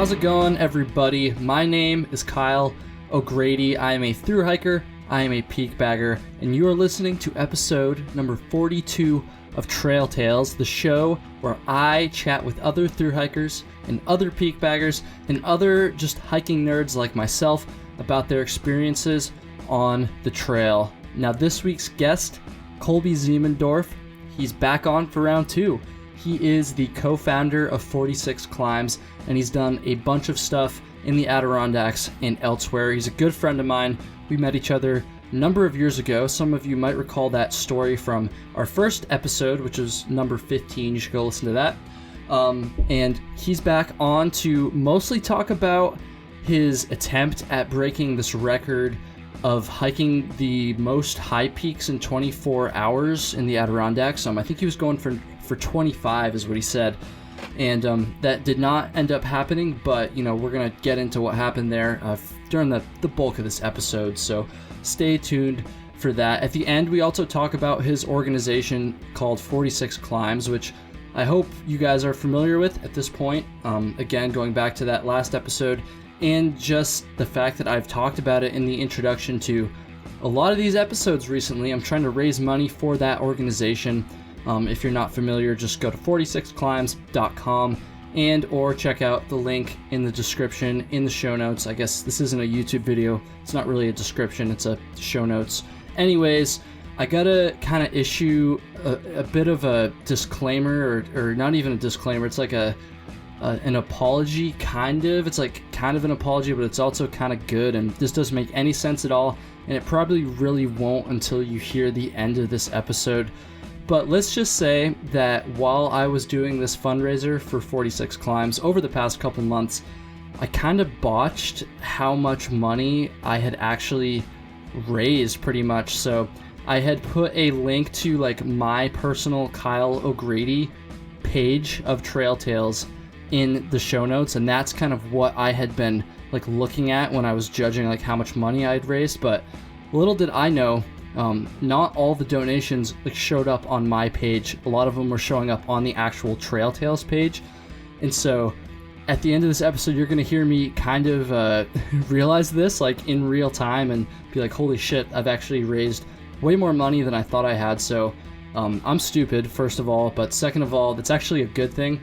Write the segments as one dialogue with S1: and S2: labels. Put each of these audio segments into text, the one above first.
S1: How's it going, everybody? My name is Kyle O'Grady. I am a thru hiker, I am a peak bagger, and you are listening to episode number 42 of Trail Tales, the show where I chat with other thru hikers and other peak baggers and other just hiking nerds like myself about their experiences on the trail. Now, this week's guest, Kolby Ziemendorf, he's back on for round 2. He is the co-founder of 46 Climbs, and he's done a bunch of stuff in the Adirondacks and elsewhere. He's a good friend of mine. We met each other a number of years ago. Some of you might recall that story from our first episode, which is number 15. You should go listen to that. And he's back on to mostly talk about his attempt at breaking this record of hiking the most high peaks in 24 hours in the Adirondacks. I think he was going for 25 is what he said, and that did not end up happening, but we're gonna get into what happened there during the bulk of this episode, so stay tuned for that. At the end, we also talk about his organization called 46 Climbs, which I hope you guys are familiar with at this point. Again, going back to that last episode, and just the fact that I've talked about it in the introduction to a lot of these episodes recently. I'm trying to raise money for that organization. If you're not familiar, just go to 46climbs.com and or check out the link in the description in the show notes. I guess this isn't a YouTube video. It's not really a description. It's a show notes. Anyways, I gotta kind of issue a bit of a disclaimer, or not even a disclaimer. It's like an apology, kind of. It's like kind of an apology, but it's also kind of good. And this doesn't make any sense at all. And it probably really won't until you hear the end of this episode. But let's just say that while I was doing this fundraiser for 46 Climbs over the past couple months, I kind of botched how much money I had actually raised, pretty much. So I had put a link to like my personal Kyle O'Grady page of Trail Tales in the show notes, and that's kind of what I had been like looking at when I was judging like how much money I had raised. But little did I know, not all the donations showed up on my page. A lot of them were showing up on the actual Trail Tales page. And so at the end of this episode, you're going to hear me kind of realize this like in real time and be like, holy shit, I've actually raised way more money than I thought I had. So I'm stupid, first of all, but second of all, that's actually a good thing.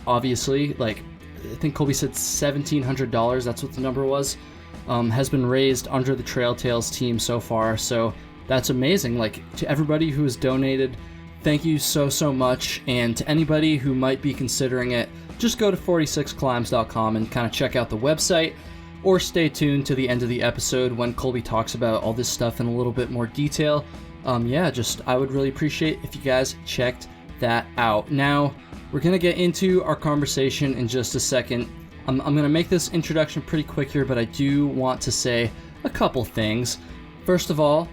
S1: Obviously, like I think Kolby said $1,700, that's what the number was, has been raised under the Trail Tales team so far. So that's amazing. Like, to everybody who has donated, thank you so much. And to anybody who might be considering it, just go to 46climbs.com and kind of check out the website, or stay tuned to the end of the episode when Kolby talks about all this stuff in a little bit more detail. I would really appreciate if you guys checked that out. Now, we're going to get into our conversation in just a second. I'm going to make this introduction pretty quick here, but I do want to say a couple things. First of all,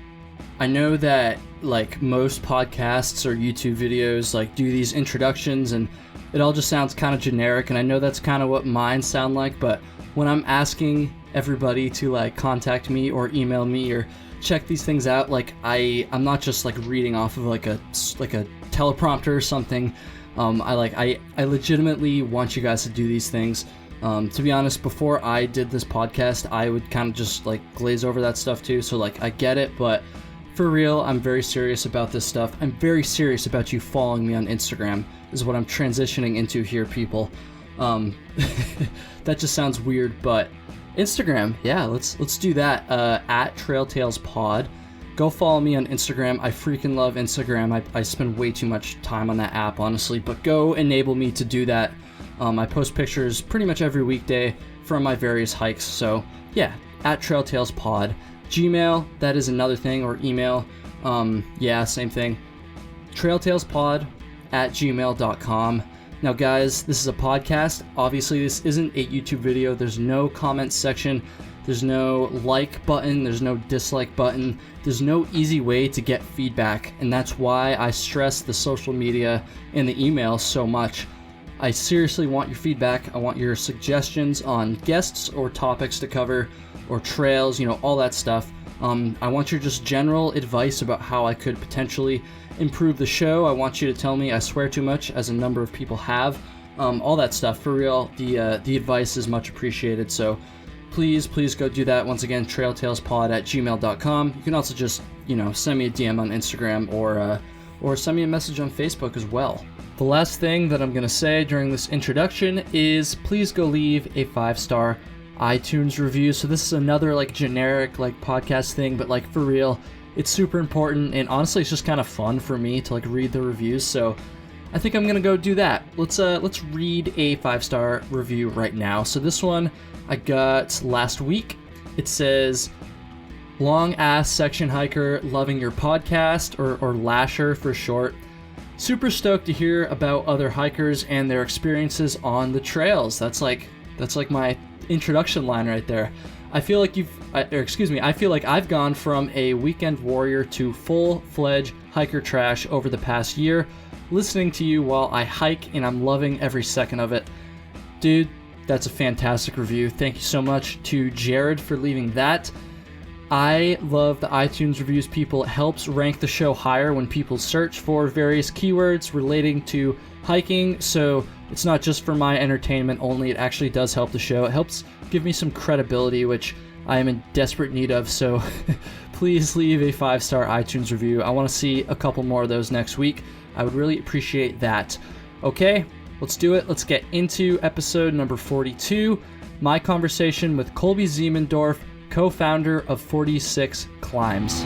S1: I know that like most podcasts or YouTube videos like do these introductions and it all just sounds kind of generic, and I know that's kind of what mine sound like, but when I'm asking everybody to like contact me or email me or check these things out, like I'm not just like reading off of like a teleprompter or something. I legitimately want you guys to do these things. To be honest, before I did this podcast, I would kind of just like glaze over that stuff too. So like I get it, but for real, I'm very serious about this stuff. I'm very serious about you following me on Instagram is what I'm transitioning into here, people. That just sounds weird, but Instagram, yeah, let's do that. At Trail Tales Pod. Go follow me on Instagram. I freaking love Instagram. I spend way too much time on that app, honestly, but go enable me to do that. I post pictures pretty much every weekday from my various hikes. So yeah, at Trail Tales Pod. Gmail, that is another thing, or email. Yeah, same thing. trailtalespod@gmail.com. Now guys, this is a podcast. Obviously this isn't a YouTube video. There's no comment section. There's no like button. There's no dislike button. There's no easy way to get feedback. And that's why I stress the social media and the email so much. I seriously want your feedback. I want your suggestions on guests or topics to cover or trails, all that stuff. I want your just general advice about how I could potentially improve the show. I want you to tell me I swear too much, as a number of people have. all that stuff. For real, the advice is much appreciated. So please go do that. Once again, trailtalespod@gmail.com. You can also just, send me a DM on Instagram or send me a message on Facebook as well. The last thing that I'm going to say during this introduction is please go leave a 5-star iTunes review. So this is another generic podcast thing, but for real, it's super important, and honestly it's just kind of fun for me to read the reviews. So I think I'm gonna go do that. Let's read a 5-star review right now. So this one I got last week. It says, long ass section hiker, loving your podcast, or Lasher for short. Super stoked to hear about other hikers and their experiences on the trails. That's like my introduction line right there. I feel like I feel like I've gone from a weekend warrior to full-fledged hiker trash over the past year, listening to you while I hike, and I'm loving every second of it. Dude, that's a fantastic review. Thank you so much to Jared for leaving that. I love the iTunes reviews, people. It helps rank the show higher when people search for various keywords relating to hiking, so it's not just for my entertainment only. It actually does help the show. It helps give me some credibility, which I am in desperate need of, so please leave a 5-star iTunes review. I want to see a couple more of those next week. I would really appreciate that. Okay, let's do it. Let's get into episode number 42, my conversation with Kolby Ziemendorf, co-founder of 46 Climbs.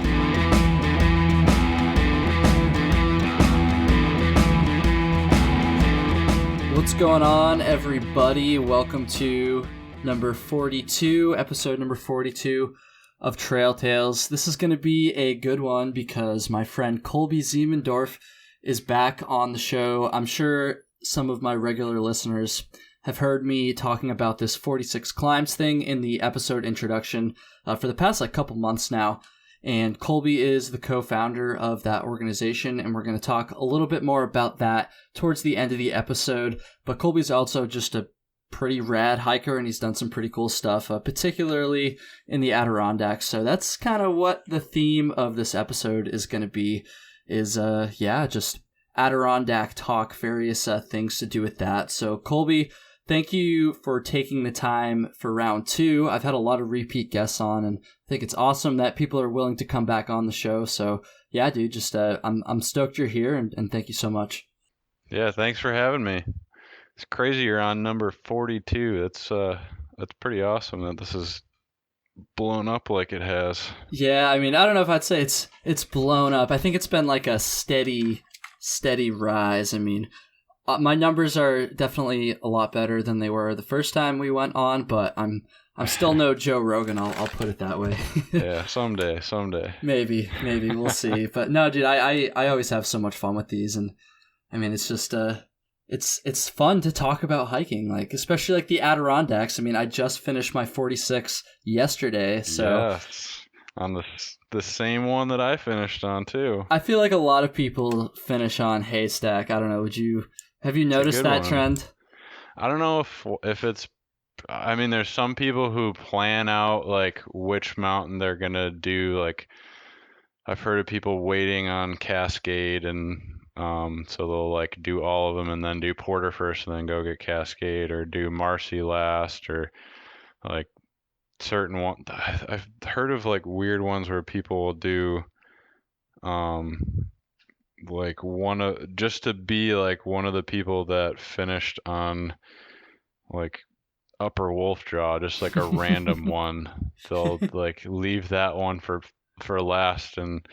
S1: What's going on, everybody? Welcome to episode number 42 of Trail Tales. This is going to be a good one because my friend Kolby Ziemendorf is back on the show. I'm sure some of my regular listeners have heard me talking about this 46 Climbs thing in the episode introduction for the past couple months now. And Kolby is the co-founder of that organization, and we're going to talk a little bit more about that towards the end of the episode. But Kolby's also just a pretty rad hiker, and he's done some pretty cool stuff, particularly in the Adirondacks. So that's kind of what the theme of this episode is going to be, is just Adirondack talk, various things to do with that. So Kolby, thank you for taking the time for round 2. I've had a lot of repeat guests on, and I think it's awesome that people are willing to come back on the show. So yeah, dude, just I'm stoked you're here, and thank you so much.
S2: Yeah, thanks for having me. It's crazy you're on number 42. That's pretty awesome that this is blown up like it has.
S1: Yeah, I mean, I don't know if I'd say it's blown up. I think it's been a steady rise. I mean, my numbers are definitely a lot better than they were the first time we went on, but I'm still no Joe Rogan. I'll put it that way.
S2: Yeah, someday.
S1: Maybe we'll see. But no, dude, I always have so much fun with these, and I mean, it's just it's fun to talk about hiking, especially the Adirondacks. I mean, I just finished my 46 yesterday, so
S2: yes, on the same one that I finished on too.
S1: I feel like a lot of people finish on Haystack. I don't know. Have you noticed that trend?
S2: I don't know if it's. I mean, there's some people who plan out which mountain they're gonna do. I've heard of people waiting on Cascade, and so they'll do all of them and then do Porter first and then go get Cascade, or do Marcy last, or certain one. I've heard of weird ones where people will do one of, just to be one of the people that finished on Upper Wolf Jaw, just a random one. They'll leave that one for last and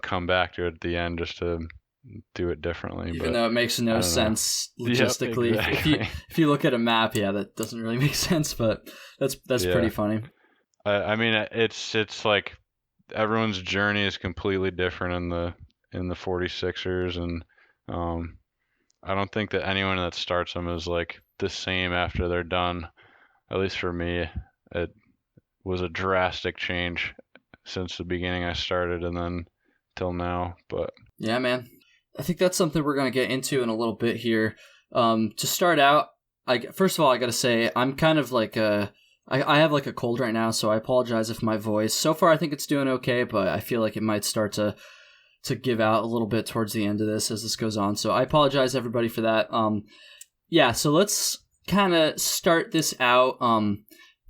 S2: come back to it at the end just to do it differently.
S1: Even though it makes no sense logistically. Yep, exactly. If you look at a map, yeah, that doesn't really make sense, but that's pretty funny.
S2: I mean, it's everyone's journey is completely different in the 46ers, and I don't think that anyone that starts them is the same after they're done. At least for me, it was a drastic change since the beginning I started and then till now. But
S1: yeah, man, I think that's something we're going to get into in a little bit here. To start out, first of all, I got to say, I'm kind of I have a cold right now, so I apologize if my voice, so far I think it's doing okay, but I feel like it might start to give out a little bit towards the end of this as this goes on. So I apologize everybody for that. Yeah, so let's kind of start this out.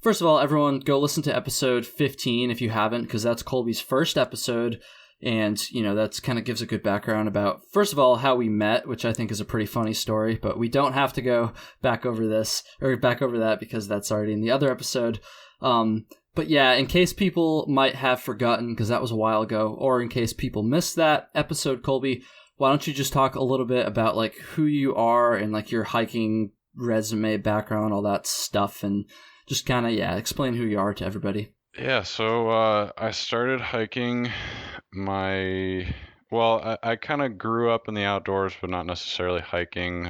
S1: First of all, everyone go listen to episode 15 if you haven't, because that's Kolby's first episode. And, that's kind of gives a good background about, first of all, how we met, which I think is a pretty funny story, but we don't have to go back over that because that's already in the other episode. But yeah, in case people might have forgotten, because that was a while ago, or in case people missed that episode, Kolby, why don't you just talk a little bit about like who you are and like your hiking resume, background, all that stuff, and just kind of, explain who you are to everybody.
S2: Yeah, so I started hiking I kind of grew up in the outdoors, but not necessarily hiking.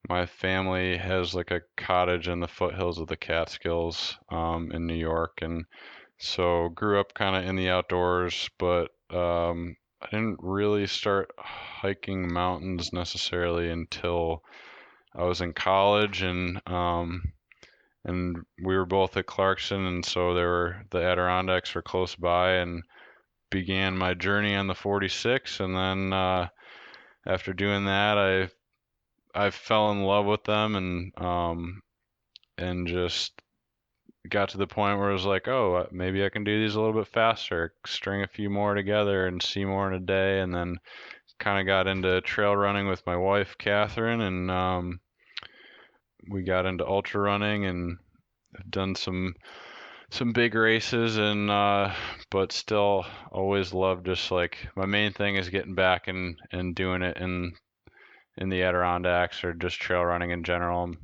S2: My family has like a cottage in the foothills of the Catskills, in New York, and so grew up kind of in the outdoors, but I didn't really start hiking mountains necessarily until I was in college, and we were both at Clarkson, and so the Adirondacks were close by, and began my journey on the 46. And then after doing that, I fell in love with them, and just got to the point where it was like, oh, maybe I can do these a little bit faster, string a few more together and see more in a day. And then kind of got into trail running with my wife, Catherine, and we got into ultra running and have done some big races, and but still always love, just like, my main thing is getting back and doing it in the Adirondacks or just trail running in general.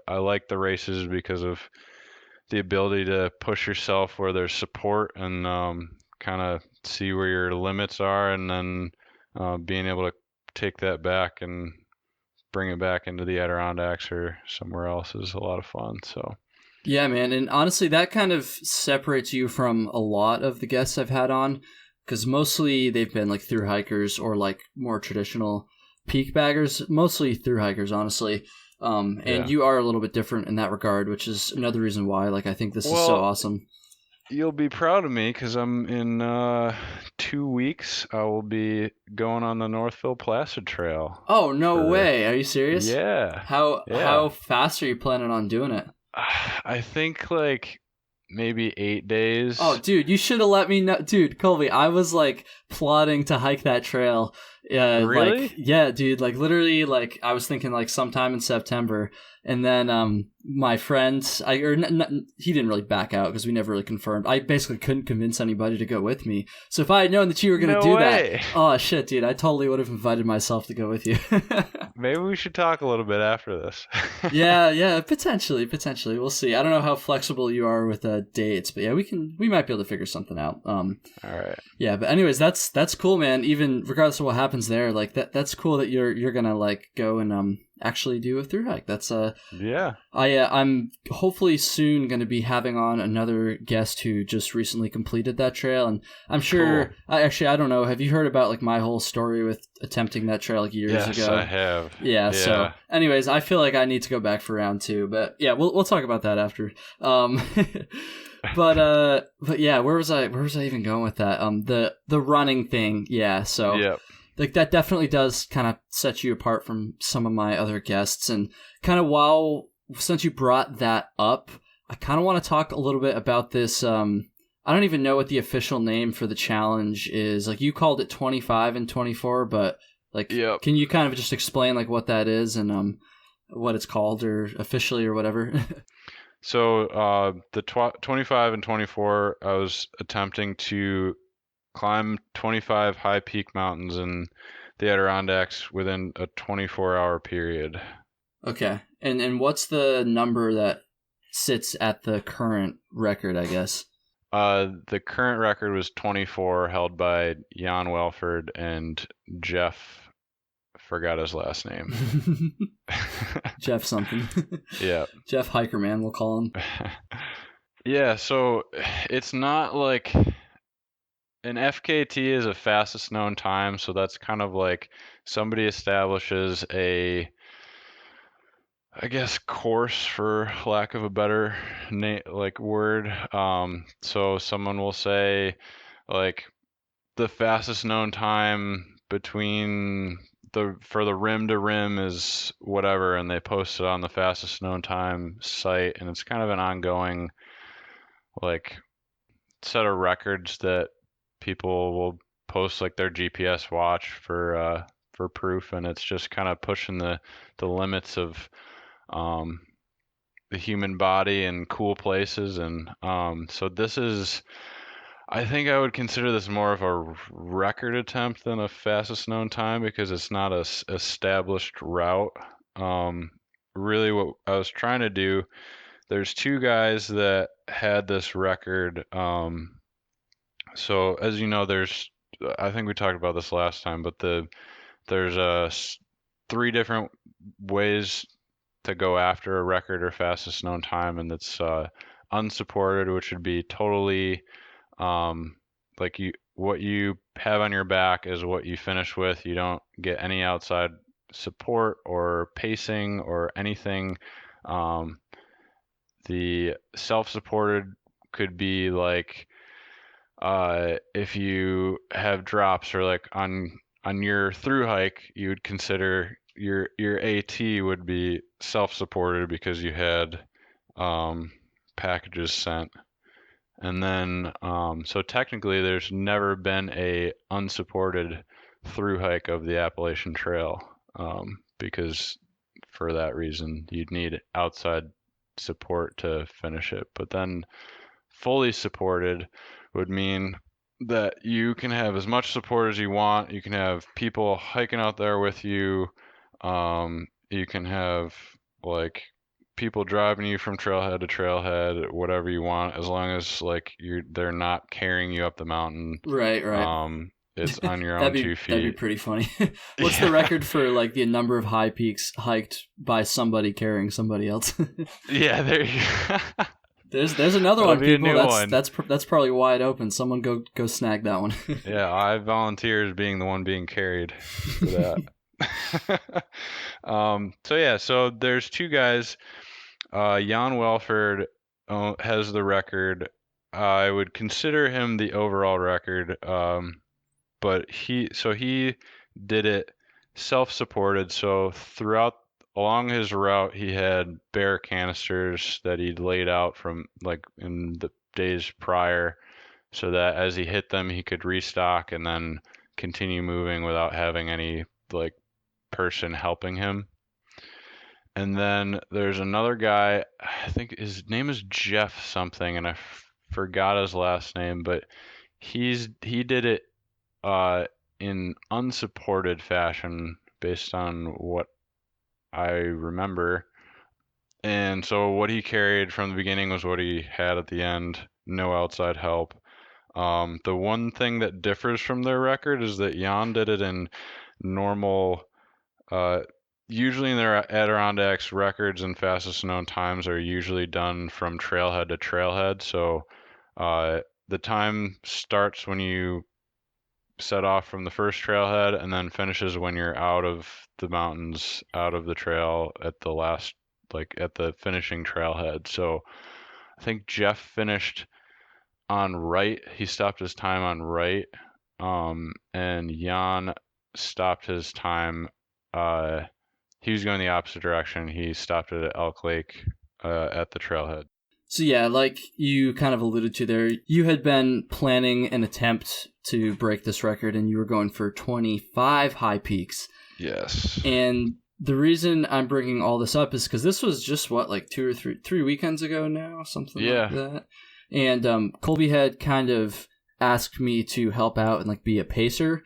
S2: I like the races because of the ability to push yourself where there's support, and kind of see where your limits are, and then being able to take that back and bring it back into the Adirondacks or somewhere else is a lot of fun. So
S1: Yeah, man. And honestly, that kind of separates you from a lot of the guests I've had on, because mostly they've been like thru hikers or like more traditional peak baggers, mostly thru hikers, honestly. And
S2: yeah.
S1: you are a little bit different in that regard, which is another reason why, like, I think this is so awesome.
S2: You'll be proud of me because I'm in 2 weeks. I will be going on the Northville-Placid Trail.
S1: Oh, no way. Are you serious?
S2: Yeah,
S1: How
S2: yeah.
S1: fast are you planning on doing it?
S2: I think like maybe 8 days.
S1: Oh, dude, you should have let me know. Dude, Kolby, I was like plotting to hike that trail.
S2: Really?
S1: Like, yeah, dude, like literally, like I was thinking like sometime in September. And then my friend, he didn't really back out because we never really confirmed. I basically couldn't convince anybody to go with me. So if I had known that you were going to do
S2: way.
S1: that, oh shit, dude, I totally would have invited myself to go with you.
S2: Maybe we should talk a little bit after this.
S1: Yeah, potentially. We'll see. I don't know how flexible you are with dates, but yeah, we might be able to figure something out.
S2: All right.
S1: Yeah, but anyways, that's cool, man. Even regardless of what happens there, like that's cool that you're gonna like go and actually do a thru hike. That's
S2: Yeah.
S1: I'm hopefully soon going to be having on another guest who just recently completed that trail, and I'm sure.
S2: Cool.
S1: I don't know. Have you heard about like my whole story with attempting that trail like years ago?
S2: Yes, I have.
S1: Yeah. So, anyways, I feel like I need to go back for round 2, but yeah, we'll talk about that after. But yeah, where was I even going with that? The running thing. Yeah. So.
S2: Yep.
S1: Like that definitely does kind of set you apart from some of my other guests, and kind of since you brought that up, I kind of want to talk a little bit about this. I don't even know what the official name for the challenge is. Like you called it 25 and 24, but like, Can you kind of just explain like what that is and what it's called or officially or whatever?
S2: So the 25 and 24, I was attempting to climb 25 high peak mountains in the Adirondacks within a 24-hour period.
S1: Okay. And what's the number that sits at the current record, I guess?
S2: The current record was 24, held by Jan Welford and Jeff, forgot his last name.
S1: Jeff something.
S2: Yeah.
S1: Jeff Hikerman, we'll call him.
S2: Yeah, so it's not like an FKT is a fastest known time, so that's kind of like somebody establishes a, I guess, course, for lack of a better word. So someone will say like the fastest known time between for the rim to rim is whatever, and they post it on the fastest known time site, and it's kind of an ongoing like set of records that people will post like their GPS watch for proof, and it's just kind of pushing the limits of the human body in cool places, and so this is, I think I would consider this more of a record attempt than a fastest known time because it's not a established route. Really, what I was trying to do, there's two guys that had this record. So as you know, I think we talked about this last time, but there's three different ways to go after a record or fastest known time, and it's unsupported, which would be totally like what you have on your back is what you finish with. You don't get any outside support or pacing or anything. The self-supported could be like if you have drops, or like on your through hike, you would consider your AT would be self-supported because you had packages sent. And then so technically there's never been a unsupported through hike of the Appalachian Trail, because for that reason you'd need outside support to finish it. But then fully supported would mean that you can have as much support as you want. You can have people hiking out there with you. You can have like people driving you from trailhead to trailhead, whatever you want, as long as like they're not carrying you up the mountain.
S1: Right.
S2: It's on your own 2 feet.
S1: That'd be pretty funny. What's the record for like the number of high peaks hiked by somebody carrying somebody else?
S2: Yeah, there you go.
S1: There's another one, people. That's probably wide open. Someone go snag that one.
S2: Yeah, I volunteer as being the one being carried for that. So there's two guys. Jan Welford has the record. I would consider him the overall record, but he did it self-supported. So along his route, he had bare canisters that he'd laid out from like in the days prior, so that as he hit them, he could restock and then continue moving without having any like person helping him. And then there's another guy, I think his name is Jeff something, and I forgot his last name, but he did it in unsupported fashion based on what I remember. And so what he carried from the beginning was what he had at the end, no outside help. The one thing that differs from their record is that Jan did it in normal, usually in their Adirondacks, records and fastest known times are usually done from trailhead to trailhead. So the time starts when you set off from the first trailhead and then finishes when you're out of the mountains, out of the trail at the last, like at the finishing trailhead. So I think Jeff finished on right. He stopped his time on right. And Jan stopped his time. He was going the opposite direction. He stopped at Elk Lake at the trailhead.
S1: So yeah, like you kind of alluded to there, you had been planning an attempt to break this record, and you were going for 25 high peaks.
S2: Yes.
S1: And the reason I'm bringing all this up is because this was just like 2 or 3 weekends ago now, something like that. And Kolby had kind of asked me to help out and like be a pacer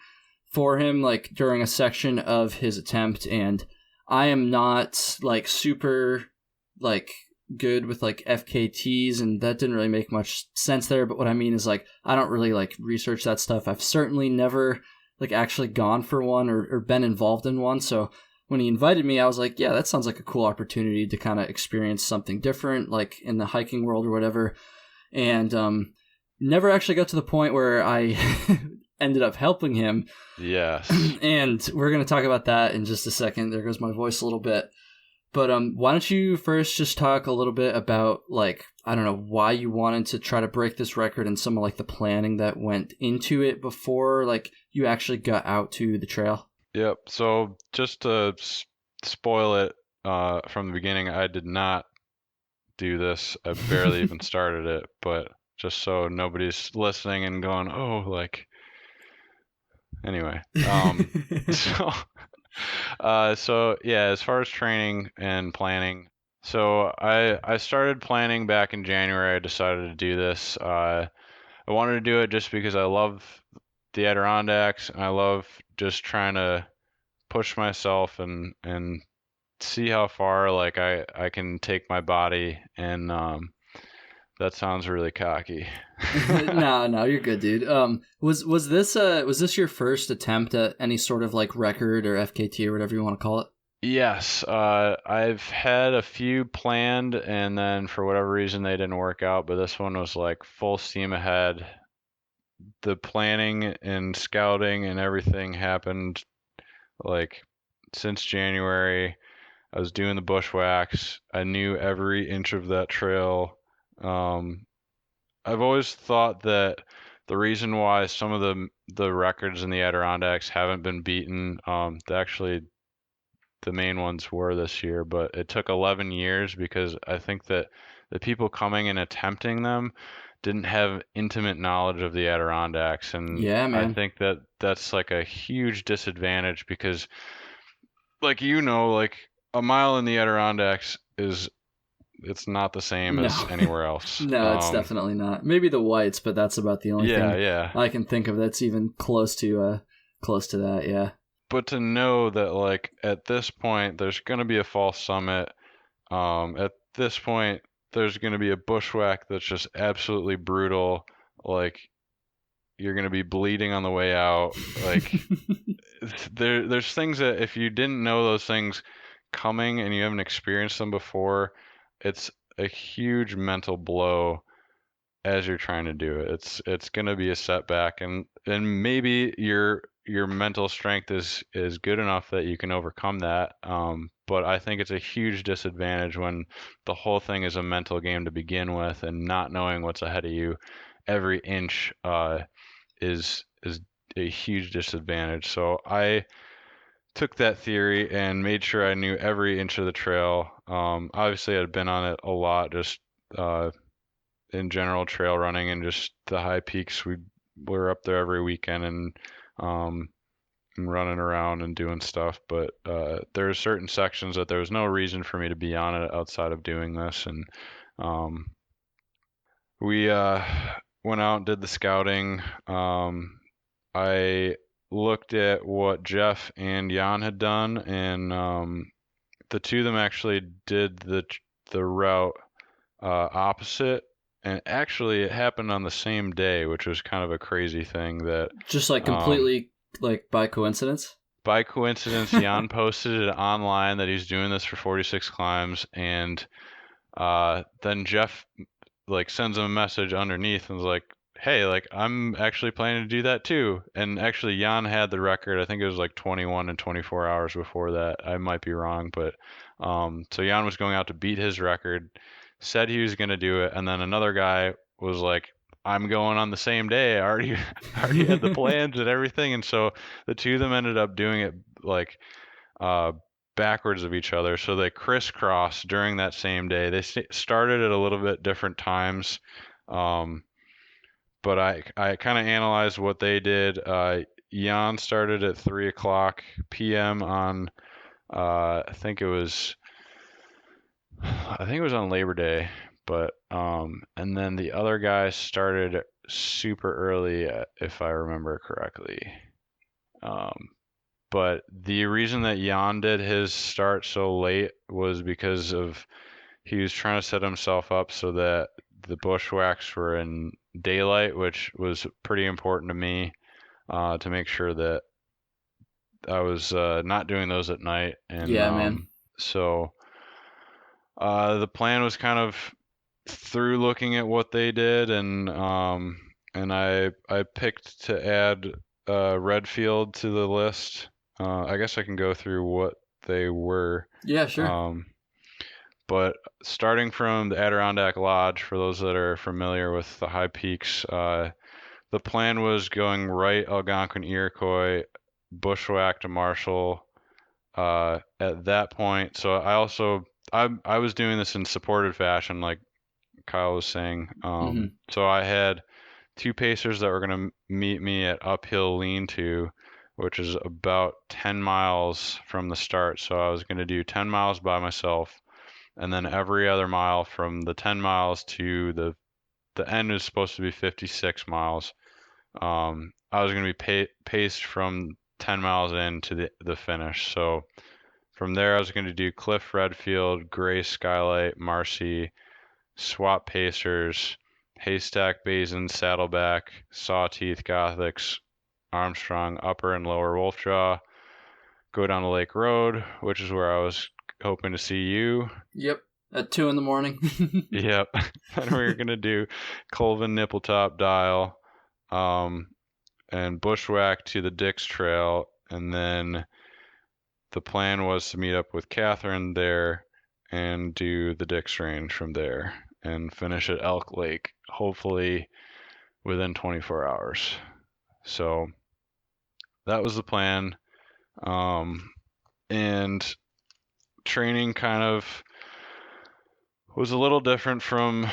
S1: for him, like during a section of his attempt. And I am not like super like good with like FKTs, and that didn't really make much sense there. But what I mean is like I don't really like research that stuff. I've certainly never like actually gone for one or been involved in one. So when he invited me, I was like, yeah, that sounds like a cool opportunity to kind of experience something different, like in the hiking world or whatever. And never actually got to the point where I ended up helping him.
S2: Yes.
S1: And we're going to talk about that in just a second. There goes my voice a little bit. But why don't you first just talk a little bit about, like, I don't know, why you wanted to try to break this record and some of, like, the planning that went into it before, like, you actually got out to the trail?
S2: Yep. So just to spoil it from the beginning, I did not do this. I barely even started it, but just so nobody's listening and going, "Oh, like." Anyway, so so yeah, as far as training and planning, so I started planning back in January. I decided to do this. I wanted to do it just because I love the Adirondacks and I love just trying to push myself and see how far like I can take my body and that sounds really cocky.
S1: No, you're good, dude. Was this your first attempt at any sort of like record or FKT or whatever you want to call it?
S2: Yes, I've had a few planned and then for whatever reason they didn't work out, but this one was like full steam ahead. The planning and scouting and everything happened like since January. I was doing the bushwhacks. I knew every inch of that trail. Um, I've always thought that the reason why some of the records in the Adirondacks haven't been beaten, actually the main ones were this year, but it took 11 years because I think that the people coming and attempting them didn't have intimate knowledge of the Adirondacks, and
S1: Yeah,
S2: I
S1: man.
S2: think that that's like a huge disadvantage because, like like a mile in the Adirondacks is it's not the same
S1: No.
S2: as anywhere else.
S1: No, it's definitely not. Maybe the whites, but that's about the only
S2: Yeah,
S1: thing
S2: yeah.
S1: I can think of that's even close to that, yeah.
S2: But to know that like at this point there's gonna be a fall summit, at this point there's gonna be a bushwhack that's just absolutely brutal, like you're gonna be bleeding on the way out. Like there's things that if you didn't know those things coming and you haven't experienced them before, it's a huge mental blow as you're trying to do it. It's going to be a setback and maybe your mental strength is good enough that you can overcome that. But I think it's a huge disadvantage when the whole thing is a mental game to begin with and not knowing what's ahead of you every inch is a huge disadvantage. So I took that theory and made sure I knew every inch of the trail. Obviously, I'd been on it a lot, just uh, in general trail running and just the high peaks. We're up there every weekend um, and running around and doing stuff. But there are certain sections that there was no reason for me to be on it outside of doing this. And um, we went out and did the scouting. I looked at what Jeff and Jan had done, and the two of them actually did the route opposite, and actually it happened on the same day, which was kind of a crazy thing that
S1: Just like
S2: um,
S1: completely like by coincidence?
S2: by coincidence Jan posted it online that he's doing this for 46 climbs, and then Jeff like sends him a message underneath and was like, hey, like I'm actually planning to do that too. And actually Jan had the record. I think it was like 21 and 24 hours before that. I might be wrong, but so Jan was going out to beat his record, said he was going to do it, and then another guy was like, I'm going on the same day. I already I already had the plans and everything. And so the two of them ended up doing it like uh, backwards of each other. So they crisscrossed during that same day. They started at a little bit different times, um, but I kind of analyzed what they did. Jan started at 3 o'clock p.m. on I think it was on Labor Day, but and then the other guy started super early, if I remember correctly. Um, but the reason that Jan did his start so late was because of he was trying to set himself up so that the bushwhacks were in daylight, which was pretty important to me, to make sure that I was not doing those at night. And
S1: Yeah, man.
S2: so the plan was kind of through looking at what they did, and I picked to add Redfield to the list. I guess I can go through what they were.
S1: Yeah, sure.
S2: Um, but starting from the Adirondack Lodge, for those that are familiar with the high peaks, the plan was going right Algonquin Iroquois bushwhacked to Marshall at that point. So I was doing this in supported fashion, like Kyle was saying. So I had two pacers that were going to meet me at uphill lean-to, which is about 10 miles from the start. So I was going to do 10 miles by myself, and then every other mile from the 10 miles to the end is supposed to be 56 miles. I was going to be paced from 10 miles in to the finish. So from there, I was going to do Cliff Redfield, Gray Skylight, Marcy, Swap Pacers, Haystack Basin, Saddleback, Sawteeth, Gothics, Armstrong, Upper and Lower Wolfjaw, go down to Lake Road, which is where I was hoping to see you.
S1: Yep, at 2 a.m.
S2: Yep. And we were going to do Colvin, Nippletop, Dial, and bushwhack to the Dix Trail. And then the plan was to meet up with Catherine there and do the Dix Range from there and finish at Elk Lake, hopefully within 24 hours. So that was the plan. And training kind of was a little different from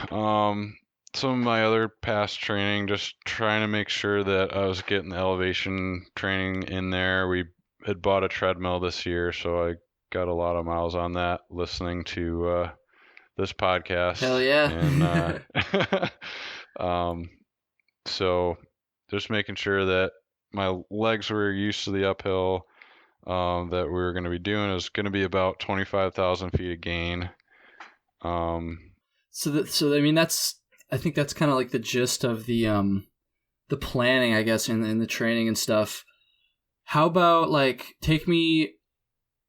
S2: some of my other past training, just trying to make sure that I was getting the elevation training in there. We had bought a treadmill this year, so I got a lot of miles on that listening to this podcast.
S1: Hell yeah.
S2: And so just making sure that my legs were used to the uphill that we were going to be doing. It was going to be about 25,000 feet of gain.
S1: So I mean, I think that's kind of like the gist of the planning, I guess, in the training and stuff. How about, like, take me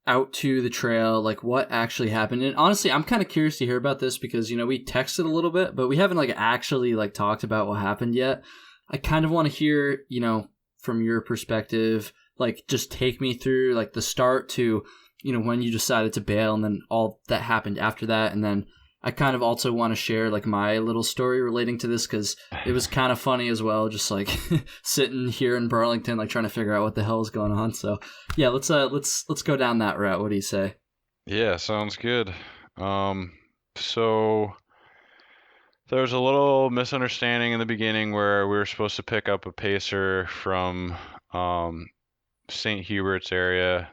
S1: out to the trail, like what actually happened? And honestly, I'm kind of curious to hear about this because, you know, we texted a little bit, but we haven't like actually like talked about what happened yet. I kind of want to hear, you know, from your perspective, like just take me through like the start to, you know, when you decided to bail and then all that happened after that. And then I kind of also want to share like my little story relating to this because it was kind of funny as well, just like sitting here in Burlington, like trying to figure out what the hell is going on. So yeah, let's go down that route. What do you say?
S2: Yeah, sounds good. So there was a little misunderstanding in the beginning where we were supposed to pick up a pacer from St. Hubert's area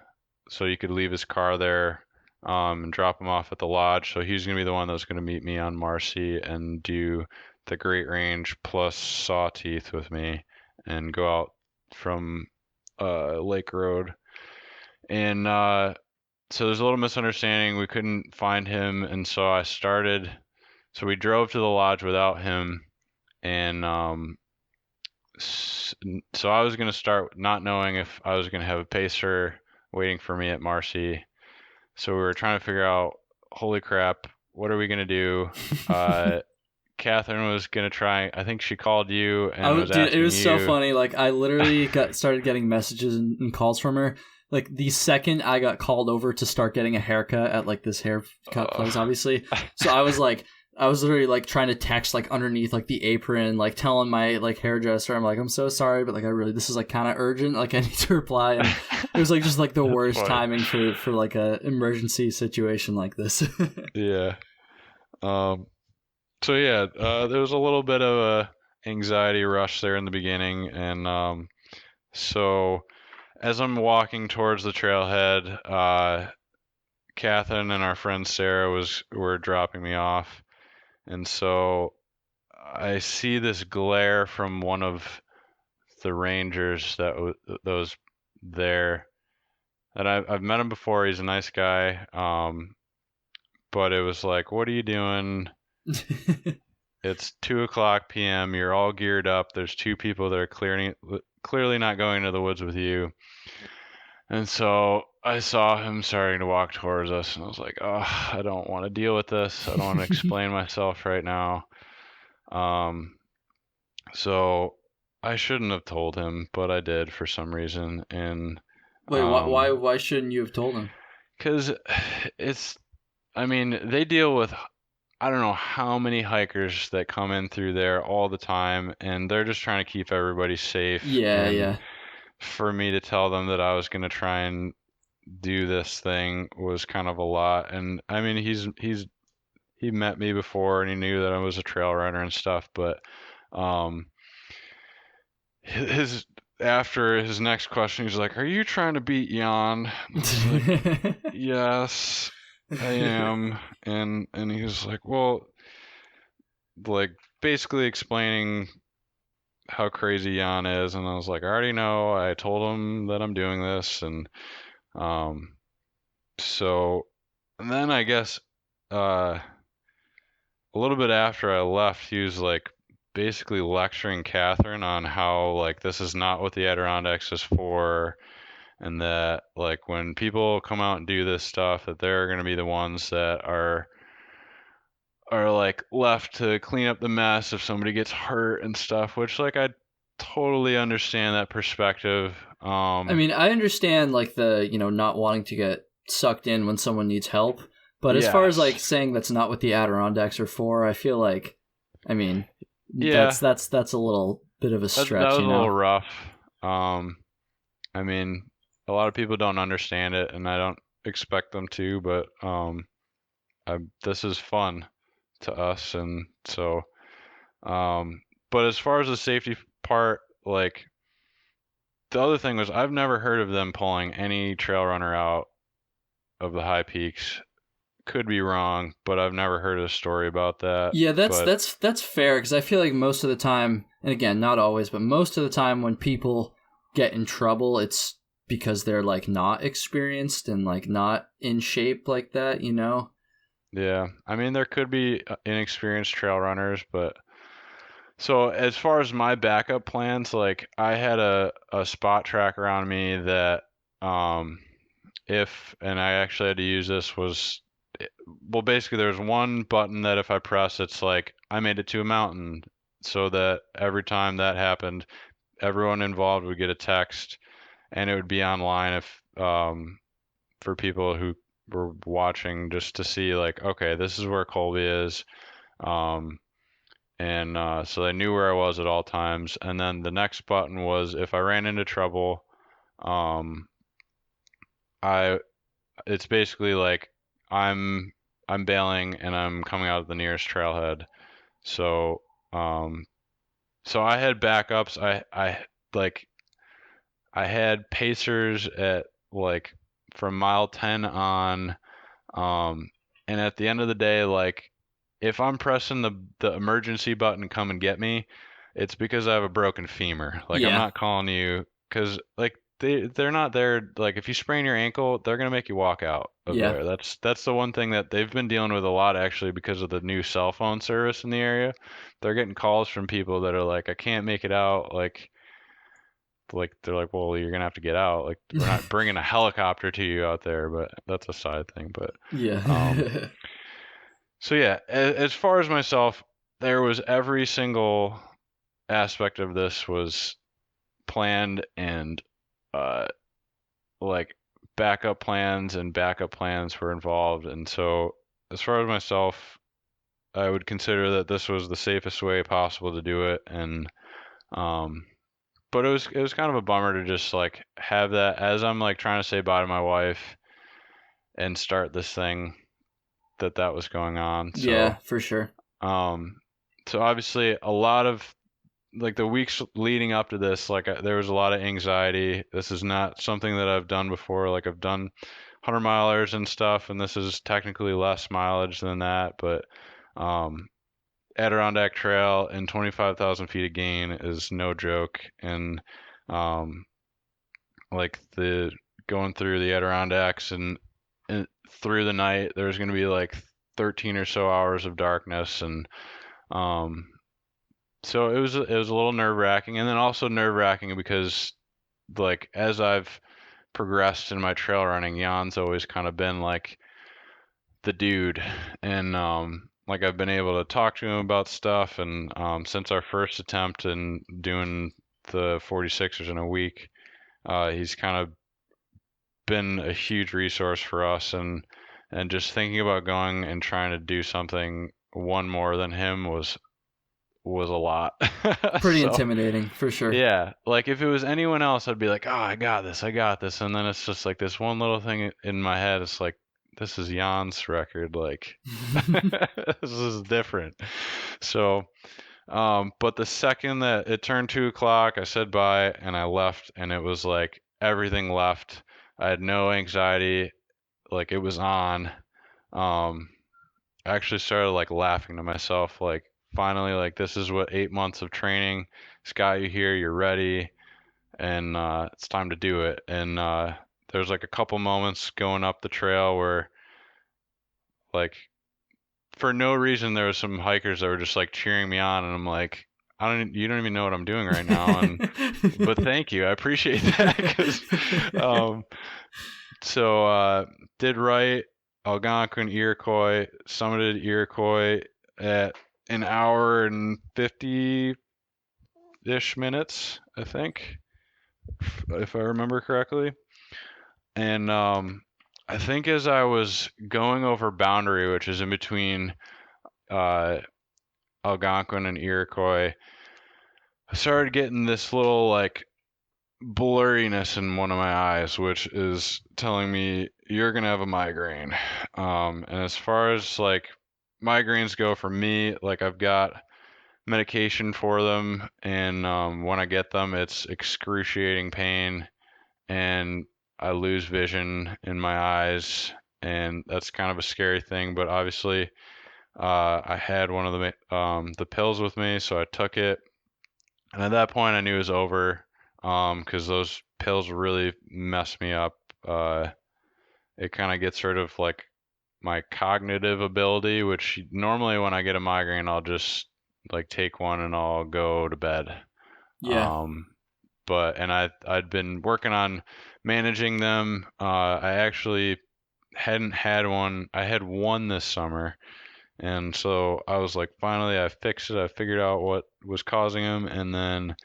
S2: so you could leave his car there and drop him off at the lodge. So he was going to be the one that was going to meet me on Marcy and do the Great Range plus Sawteeth with me and go out from Lake Road. And so there's a little misunderstanding. We couldn't find him, and so we drove to the lodge without him, and so I was going to start not knowing if I was going to have a pacer waiting for me at Marcy. So we were trying to figure out, holy crap, what are we going to do? Catherine was going to try, I think she called you and was asking
S1: it was
S2: you.
S1: so funny. Like I literally started getting messages and calls from her. Like the second I got called over to start getting a haircut at like this haircut place, obviously. So I was literally like trying to text like underneath like the apron, like telling my like hairdresser, I'm like, I'm so sorry, but like this is like kind of urgent. Like I need to reply. And it was like just like the worst timing for like a emergency situation like this.
S2: Yeah. So yeah, there was a little bit of a anxiety rush there in the beginning, and so as I'm walking towards the trailhead, Catherine and our friend Sarah were dropping me off, and so I see this glare from one of the rangers that was there. And I've met him before. He's a nice guy, but it was like, what are you doing? It's 2:00 p.m. You're all geared up. There's two people that are clearly not going to the woods with you. And so I saw him starting to walk towards us, and I was like, oh, I don't want to deal with this. I don't want to explain myself right now. So I shouldn't have told him, but I did for some reason. And
S1: Wait, why shouldn't you have told him?
S2: Because they deal with, I don't know how many hikers that come in through there all the time, and they're just trying to keep everybody safe.
S1: Yeah,
S2: and
S1: yeah.
S2: for me to tell them that I was going to try and do this thing was kind of a lot. And I mean, he met me before and he knew that I was a trail runner and stuff, but um his after his next question, he's like, "Are you trying to beat Jan?" And I was like, "Yes, I am." And he was like, "Well," like basically explaining how crazy Jan is, and I was like, "I already know. I told him that I'm doing this." And um so and then I guess uh a little bit after I left, he was like basically lecturing Catherine on how like this is not what the Adirondacks is for, and that like when people come out and do this stuff, that they're going to be the ones that are like left to clean up the mess if somebody gets hurt and stuff. Which like I totally understand that perspective.
S1: I mean, I understand like the, not wanting to get sucked in when someone needs help, but as far as like
S2: Yes.
S1: saying that's not what the Adirondacks are for, I feel like, I mean,
S2: Yeah,
S1: that's a little bit of a
S2: that
S1: stretch,
S2: was a
S1: you
S2: little
S1: know.
S2: rough. I mean, a lot of people don't understand it, and I don't expect them to, but this is fun to us, and so. But as far as the safety part, like the other thing was, I've never heard of them pulling any trail runner out of the high peaks. Could be wrong, but I've never heard a story about that.
S1: Yeah,
S2: But
S1: that's fair because I feel like most of the time, and again, not always, but most of the time when people get in trouble, it's because they're like not experienced and like not in shape like that, you know?
S2: yeah, I mean, there could be inexperienced trail runners, but so as far as my backup plans, like I had a spot tracker on me that um if and I actually had to use this was well basically there's one button that if I press it's like I made it to a mountain, so that every time that happened everyone involved would get a text, and it would be online if for people who were watching, just to see like, okay, this is where Kolby is. um and so they knew where I was at all times. And then the next button was if I ran into trouble, um, I it's basically like I'm I'm bailing and I'm coming out of the nearest trailhead. So um, so I had backups. Like I had pacers at like from mile 10 on. Um, and at the end of the day, like if I'm pressing the emergency button, come and get me, it's because I have a broken femur. Like I'm
S1: Yeah.
S2: not calling you because like they're not there. Like if you sprain your ankle, they're gonna make you walk out of
S1: Yeah.
S2: there. That's the one thing that they've been dealing with a lot actually because of the new cell phone service in the area. They're getting calls from people that are like, I can't make it out. Like they're like, well, you're gonna have to get out. Like we're not bringing a helicopter to you out there, but that's a side thing. But um,
S1: Yeah.
S2: so yeah, as far as myself, there was every single aspect of this was planned, and uh, like backup plans were involved. And so as far as myself, I would consider that this was the safest way possible to do it. And um, but it was kind of a bummer to just like have that as I'm like trying to say bye to my wife and start this thing, that was going on.
S1: Yeah,
S2: So
S1: for sure.
S2: um so obviously a lot of like the weeks leading up to this, like there was a lot of anxiety. This is not something that I've done before. Like I've done 100 milers and stuff, and this is technically less mileage than that. But um, Adirondack Trail and 25,000 feet of gain is no joke. And um, like the going through the Adirondacks and through the night, there's going to be like 13 or so hours of darkness. And um, so it was a little nerve wracking, and then also nerve wracking because like as I've progressed in my trail running, Jan's always kind of been like the dude. And like I've been able to talk to him about stuff. And since our first attempt in doing the 46ers in a week, he's kind of been a huge resource for us. And just thinking about going and trying to do something one more than him was was a lot.
S1: Pretty
S2: So
S1: intimidating for sure.
S2: yeah, like if it was anyone else, I'd be like, oh, I got this, and then it's just like this one little thing in my head. It's like, this is Jan's record, like this is different. So, but the second that it turned 2 o'clock, I said bye and I left, and it was like everything left. I had no anxiety, like it was on. I actually started like laughing to myself, like finally, like this is what 8 months of training has got you here. You're ready, and it's time to do it. And there's like a couple moments going up the trail where, like, for no reason, there was some hikers that were just like cheering me on, and I'm like, you don't even know what I'm doing right now, but thank you, I appreciate that, because um, so did right, Algonquin, Iroquois, summited Iroquois at an hour and 50-ish minutes, I think, if I remember correctly. And I think as I was going over Boundary, which is in between uh, Algonquin and Iroquois, I started getting this little like blurriness in one of my eyes, which is telling me you're gonna have a migraine. And as far as like migraines go for me, like I've got medication for them, and when I get them, it's excruciating pain, and I lose vision in my eyes, and that's kind of a scary thing. But obviously, I had one of the pills with me, so I took it, and at that point, I knew it was over, because those pills really messed me up. It kind of gets rid of like my cognitive ability, which normally when I get a migraine, I'll just like take one and I'll go to bed.
S1: Yeah.
S2: And I'd been working on managing them. I actually hadn't had one. I had one this summer, and so I was like, finally, I fixed it. I figured out what was causing them, and then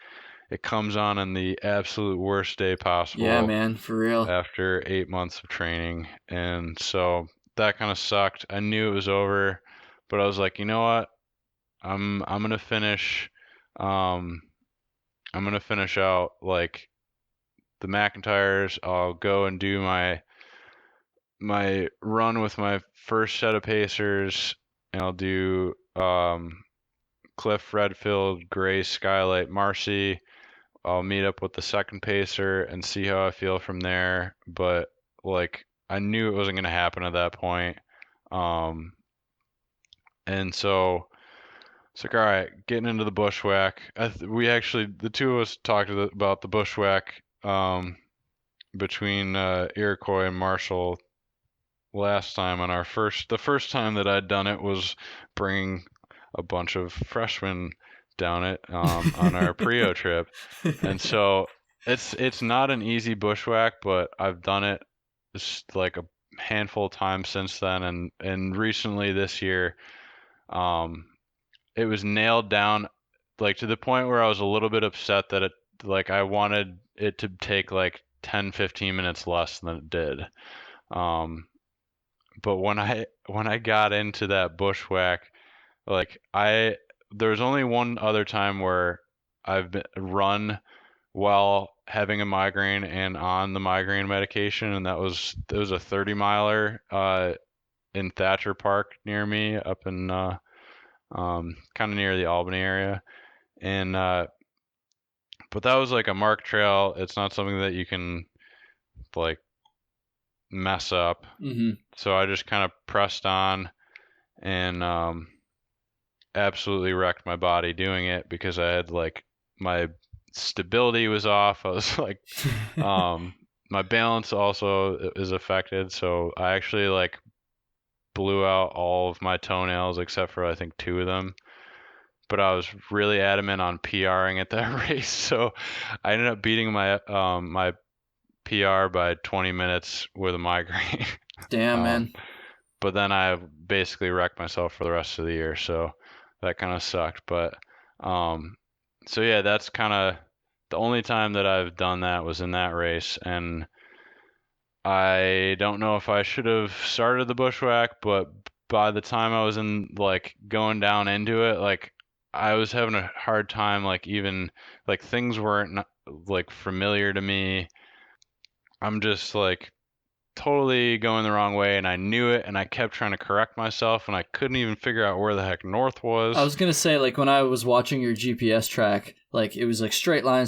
S2: it comes on the absolute worst day
S1: Yeah,
S2: possible
S1: man, for real.
S2: after 8 months of training, and so that kind of sucked. I knew it was over, but I was like, you know what? I'm gonna finish. Um, I'm gonna finish out like the McIntyres. I'll go and do my run with my first set of pacers, and I'll do Cliff, Redfield, Grace, Skylight, Marcy. I'll meet up with the second pacer and see how I feel from there. But like I knew it wasn't gonna happen at that point. Um, and so it's like, all right, getting into the bushwhack. We actually, the two of us talked about the bushwhack between Iroquois and Marshall last time on the first time that I'd done it was bringing a bunch of freshmen down it on our Prio trip, and so it's not an easy bushwhack, but I've done it just like a handful of times since then, and recently this year, um, it was nailed down, like to the point where I was a little bit upset that I wanted it to take like 10-15 minutes less than it did. Um, but when I got into that bushwhack, like there was only one other time where I've run while having a migraine and on the migraine medication, and it was a 30 miler in Thatcher Park near me, up in kind of near the Albany area, and but that was like a marked trail. It's not something that you can like mess up.
S1: Mm-hmm.
S2: So I just kind of pressed on, and absolutely wrecked my body doing it, because I had like my stability was off. I was like, my balance also is affected. So I actually like blew out all of my toenails except for I think two of them. But I was really adamant on PRing at that race, so I ended up beating my PR by 20 minutes with a migraine.
S1: Damn,
S2: um,
S1: man.
S2: but then I basically wrecked myself for the rest of the year, so that kind of sucked. But um, so yeah, that's kind of the only time that I've done that was in that race, and I don't know if I should have started the bushwhack, but by the time I was in like going down into it, like I was having a hard time, like even like things weren't like familiar to me. I'm just like totally going the wrong way, and I knew it, and I kept trying to correct myself, and I couldn't even figure out where the heck north
S1: I
S2: was.
S1: was gonna say, like, when I was watching your GPS track, like, it was like straight line,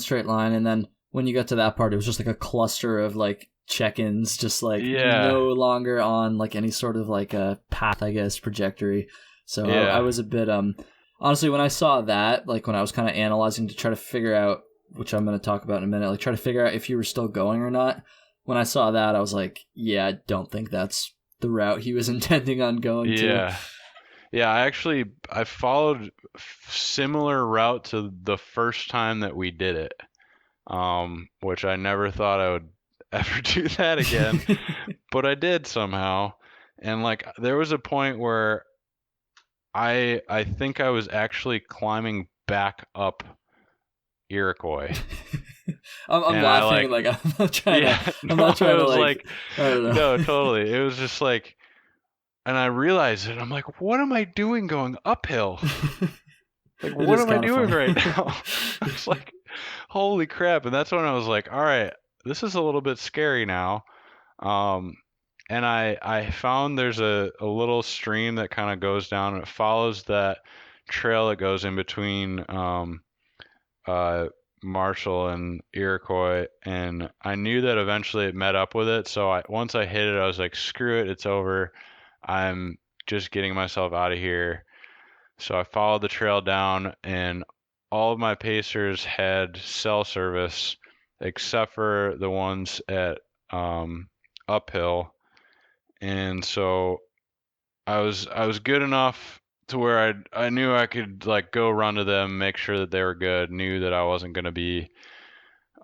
S1: and then when you got to that part, it was just like a cluster of like check-ins, just like
S2: Yeah,
S1: no longer on like any sort of like a path, I guess, trajectory. So I
S2: yeah,
S1: was a bit honestly, when I saw that, like when I was kind of analyzing to try to figure out, which I'm gonna talk about in a minute, like try to figure out if you were still going or not. When I saw that, I was like, yeah, I don't think that's the route he was intending on going to.
S2: yeah. Yeah, I followed similar route to the first time that we did it, which I never thought I would ever do that again, but I did somehow. And like there was a point where I think I was actually climbing back up Iroquois,
S1: I'm
S2: and I
S1: laughing
S2: like
S1: like I'm not trying to
S2: yeah,
S1: I'm
S2: no,
S1: not trying
S2: it
S1: to
S2: was
S1: like
S2: like
S1: I don't
S2: no,
S1: know.
S2: totally. It was just like, and I realized it. I'm like, what am I doing going uphill? Like,
S1: It
S2: what
S1: is
S2: am I
S1: kind of
S2: doing
S1: funny.
S2: right now? I was like, holy crap. And that's when I was like, all right, this is a little bit scary now. Um, and I found there's a little stream that kind of goes down and it follows that trail that goes in between uh, Marshall and Iroquois. And I knew that eventually it met up with it. So once I hit it, I was like, screw it, it's over. I'm just getting myself out of here. So I followed the trail down, and all of my pacers had cell service except for the ones at um, uphill. And so I was good enough to where I knew I could like go run to them, make sure that they were good, knew that I wasn't going to be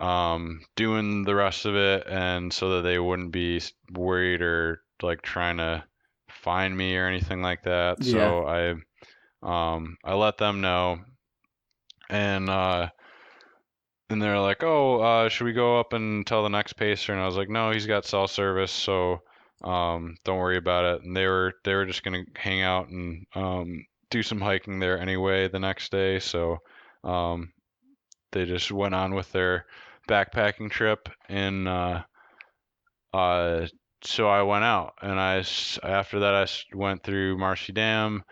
S2: doing the rest of it, and so that they wouldn't be worried or like trying to find me or anything like that.
S1: Yeah.
S2: So I let them know, and they're like, "Oh, should we go up and tell the next pacer?" And I was like, "No, he's got cell service, so don't worry about it." And they were just gonna hang out and do some hiking there anyway the next day, so um, they just went on with their backpacking trip, and uh, so I went out, and after that went through Marcy Dam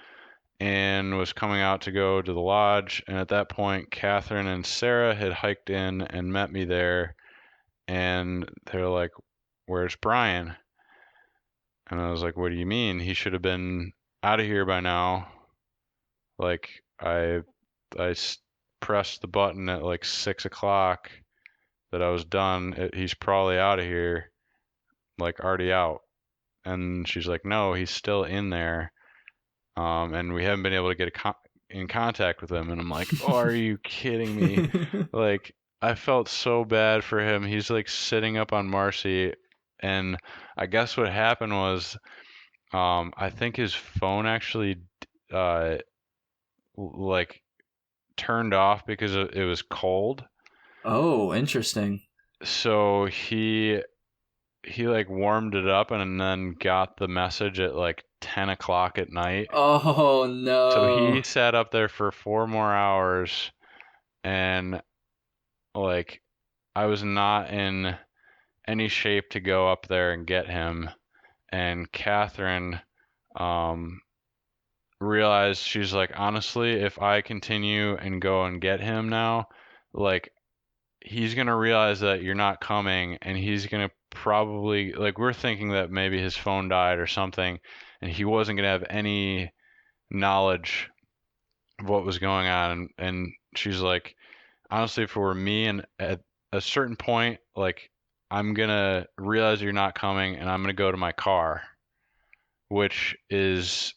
S2: and was coming out to go to the lodge. And at that point, Catherine and Sarah had hiked in and met me there. And they're like, "Where's Brian?" And I was like, "What do you mean? He should have been out of here by now." Like, I pressed the button at like 6 o'clock that I was done. He's probably out of here, like already out. And she's like, "No, he's still in there. And we haven't been able to get in contact with him." And I'm like, "Oh, are you kidding me?" Like, I felt so bad for him. He's like sitting up on Marcy, and I guess what happened was, I think his phone actually, uh, like turned off because it was cold.
S1: Oh, interesting.
S2: So he like warmed it up and then got the message at like 10 o'clock at night.
S1: Oh
S2: So
S1: no.
S2: he sat up there for 4 more hours, and like I was not in any shape to go up there and get him. And Catherine um, realized, she's like, honestly, if I continue and go and get him now, like he's gonna realize that you're not coming, and he's gonna probably like we're thinking that maybe his phone died or something, and he wasn't gonna have any knowledge of what was going on. And she's like, honestly, if it were me, and at a certain point, like I'm gonna realize you're not coming, and I'm gonna go to my car, which is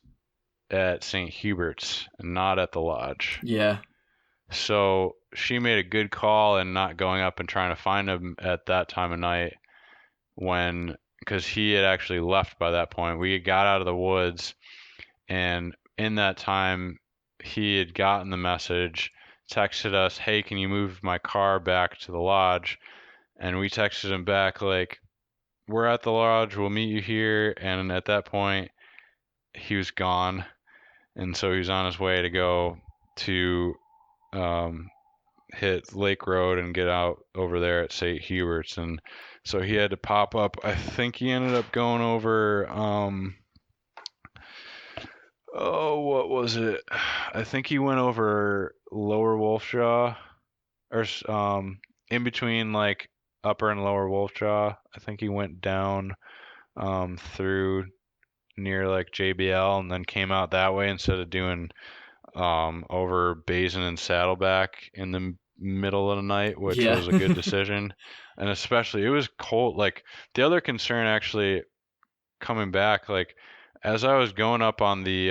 S2: at St. Hubert's and not at the lodge.
S1: Yeah.
S2: So she made a good call in not going up and trying to find him at that time of night, when because he had actually left by that point. We got out of the woods, and in that time, he had gotten the message, texted us, "Hey, can you move my car back to the lodge?" And we texted him back like, "We're at the lodge, we'll meet you here." And at that point, he was gone. And so he was on his way to go to hit Lake Road and get out over there at St. Hubert's, and so he had to pop up. I think he ended up going over what was it? I think he went over Lower Wolfjaw, or in between like Upper and Lower Wolfjaw. I think he went down through near like JBL and then came out that way instead of doing over Basin and Saddleback in the middle of the night, which
S1: Yeah.
S2: was a good decision. And especially it was cold. Like the other concern actually coming back, like as I was going up on the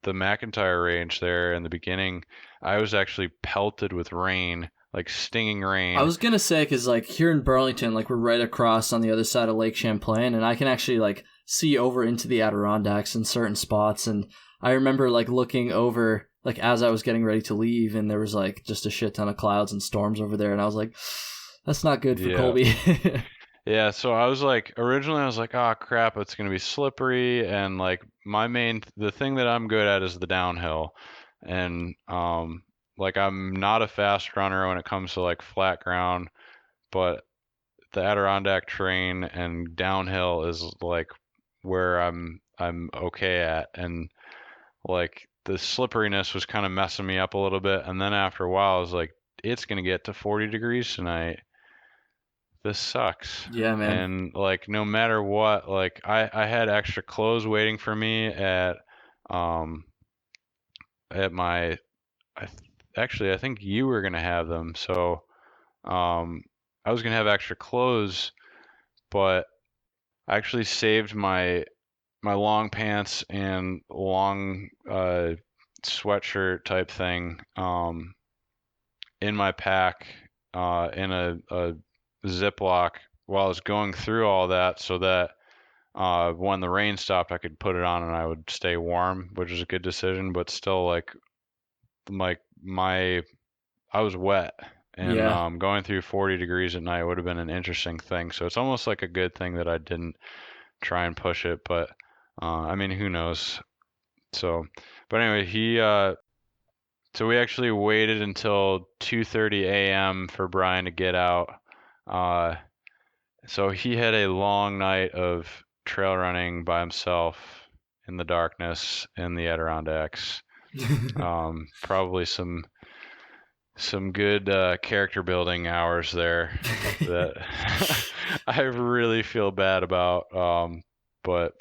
S2: McIntyre range there in the beginning, I was actually pelted with rain, like stinging rain.
S1: I was gonna say, because like here in Burlington, like we're right across on the other side of Lake Champlain, and I can actually like see over into the Adirondacks in certain spots. And I remember like looking over like as I was getting ready to leave, and there was like just a shit ton of clouds and storms over there, and I was like, that's not good for Kolby.
S2: Yeah, so I was like, originally I was like, oh crap, it's gonna be slippery, and like the thing that I'm good at is the downhill, and like I'm not a fast runner when it comes to like flat ground, but the Adirondack terrain and downhill is like where I'm okay at, and like the slipperiness was kind of messing me up a little bit, and then after a while I was like, it's gonna get to 40 degrees tonight. This sucks.
S1: Yeah, man.
S2: And like no matter what, like I had extra clothes waiting for me at my I think you were gonna have them. So I was gonna have extra clothes, but I actually saved my long pants and long sweatshirt type thing in my pack in a Ziploc while I was going through all that, so that when the rain stopped, I could put it on and I would stay warm, which is a good decision. But still, like I was wet, and
S1: Yeah.
S2: going through 40 degrees at night would have been an interesting thing. So it's almost like a good thing that I didn't try and push it. But I mean, who knows? So, but anyway, so we actually waited until 2:30 a.m. for Brian to get out. So he had a long night of trail running by himself in the darkness in the Adirondacks. Probably some good character building hours there that I really feel bad about. But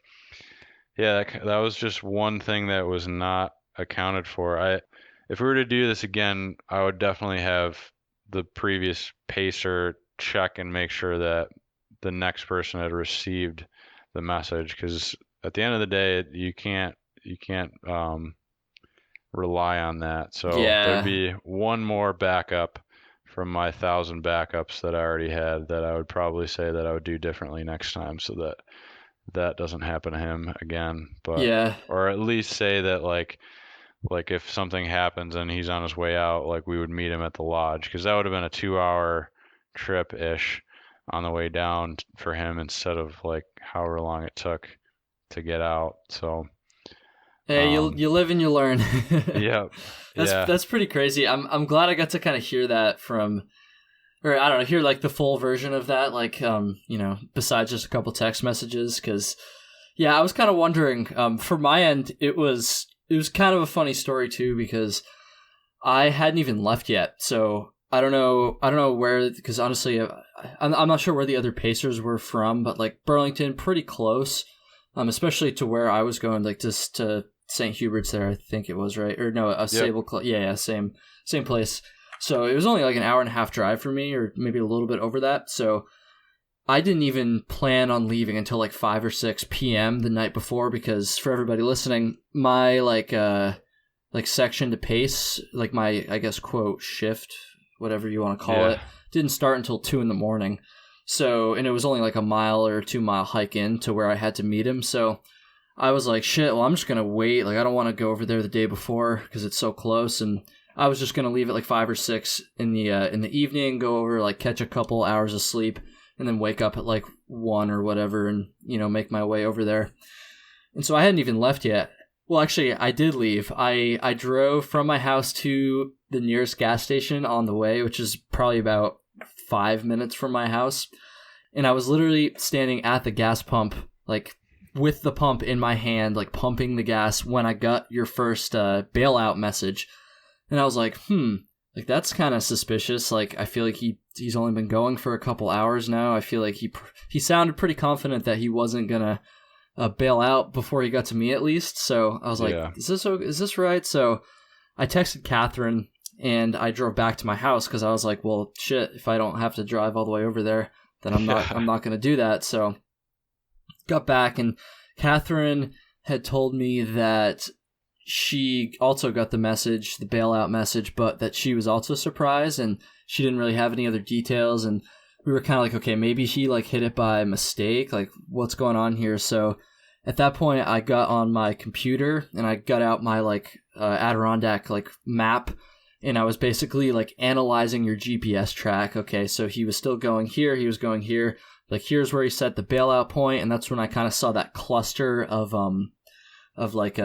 S2: yeah, that was just one thing that was not accounted for. If we were to do this again, I would definitely have the previous pacer check and make sure that the next person had received the message, because at the end of the day, you can't rely on that. So there'd be one more backup from my 1,000 backups that I already had that I would probably say that I would do differently next time, so that that doesn't happen to him again. But
S1: Yeah.
S2: or at least say that like if something happens and he's on his way out, like we would meet him at the lodge, because that would have been a 2-hour trip ish on the way down for him instead of like however long it took to get out. So
S1: hey, you live and you learn.
S2: Yeah.
S1: That's pretty crazy. I'm glad I got to kind of hear that from, or I don't know, hear like the full version of that, like you know, besides just a couple text messages, because yeah, I was kind of wondering. For my end, it was kind of a funny story too, because I hadn't even left yet, so I don't know where, because honestly, I'm not sure where the other Pacers were from, but like Burlington, pretty close, especially to where I was going, like just to St. Hubert's there, I think it was, right? Or no, a Sable Club. Yeah, same place. So it was only like an hour and a half drive for me, or maybe a little bit over that. So I didn't even plan on leaving until like 5 or 6 p.m. the night before, because for everybody listening, my like section to pace, like my, I guess, quote, shift, whatever you want to call it, didn't start until 2 a.m. So, and it was only like a 1 or 2 mile hike in to where I had to meet him. So I was like, shit, well, I'm just going to wait. Like, I don't want to go over there the day before because it's so close. And I was just going to leave at like 5 or 6 in the evening, go over, like catch a couple hours of sleep, and then wake up at like 1 or whatever and, you know, make my way over there. And so I hadn't even left yet. Well, actually, I did leave. I drove from my house to the nearest gas station on the way, which is probably about 5 minutes from my house. And I was literally standing at the gas pump, like with the pump in my hand, like pumping the gas when I got your first bailout message. And I was like, like that's kind of suspicious. Like I feel like he's only been going for a couple hours now. I feel like he sounded pretty confident that he wasn't gonna bail out before he got to me at least. So I was like, is this right? So I texted Catherine and I drove back to my house because I was like, well, shit, if I don't have to drive all the way over there, then I'm not going to do that. So got back and Catherine had told me that she also got the message, the bailout message, but that she was also surprised and she didn't really have any other details. And we were kind of like, okay, maybe he like hit it by mistake. Like what's going on here? So at that point I got on my computer and I got out my like Adirondack like map. And I was basically like analyzing your GPS track. Okay, so he was still going here. He was going here. Like here's where he set the bailout point, and that's when I kind of saw that cluster of like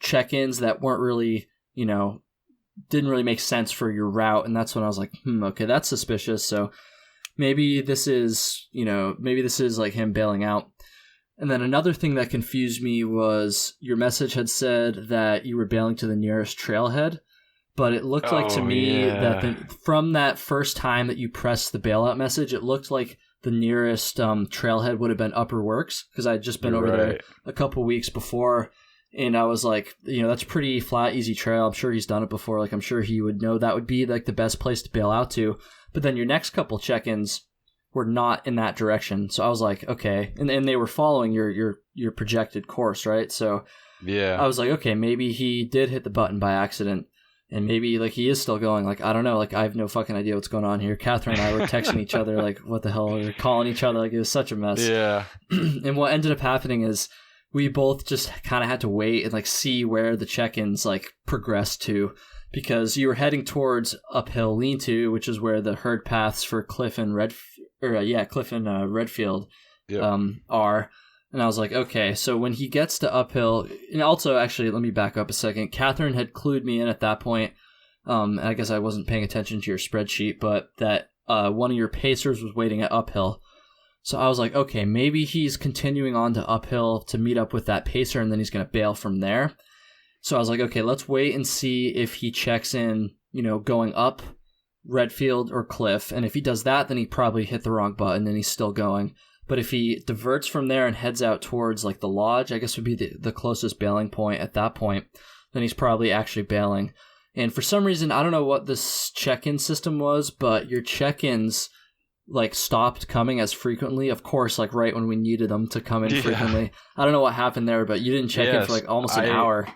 S1: check-ins that weren't really, didn't really make sense for your route. And that's when I was like, okay, that's suspicious. So maybe this is like him bailing out. And then another thing that confused me was your message had said that you were bailing to the nearest trailhead. But it looked like to me that from that first time that you pressed the bailout message, it looked like the nearest trailhead would have been Upper Works because I had just been over there a couple weeks before. And I was like, that's a pretty flat, easy trail. I'm sure he's done it before. Like, I'm sure he would know that would be like the best place to bail out to. But then your next couple check-ins were not in that direction. So I was like, okay. And they were following your projected course, right? So yeah, I was like, okay, maybe he did hit the button by accident. And maybe, like, he is still going, like, I don't know, like, I have no fucking idea what's going on here. Catherine and I were texting each other, like, what the hell? We were calling each other, like, it was such a mess. Yeah. And what ended up happening is we both just kind of had to wait and, like, see where the check-ins, like, progressed to. Because you were heading towards Uphill Lean-To, which is where the herd paths for Cliff and Redfield are. And I was like, okay, so when he gets to Uphill, and also, actually, let me back up a second. Catherine had clued me in at that point. I guess I wasn't paying attention to your spreadsheet, but that one of your pacers was waiting at Uphill. So I was like, okay, maybe he's continuing on to Uphill to meet up with that pacer, and then he's going to bail from there. So I was like, okay, let's wait and see if he checks in, going up Redfield or Cliff. And if he does that, then he probably hit the wrong button and he's still going. But if he diverts from there and heads out towards like the lodge, I guess would be the closest bailing point at that point, then he's probably actually bailing. And for some reason, I don't know what this check-in system was, but your check-ins like stopped coming as frequently. Of course, like right when we needed them to come in frequently. I don't know what happened there, but you didn't check in for like almost an hour.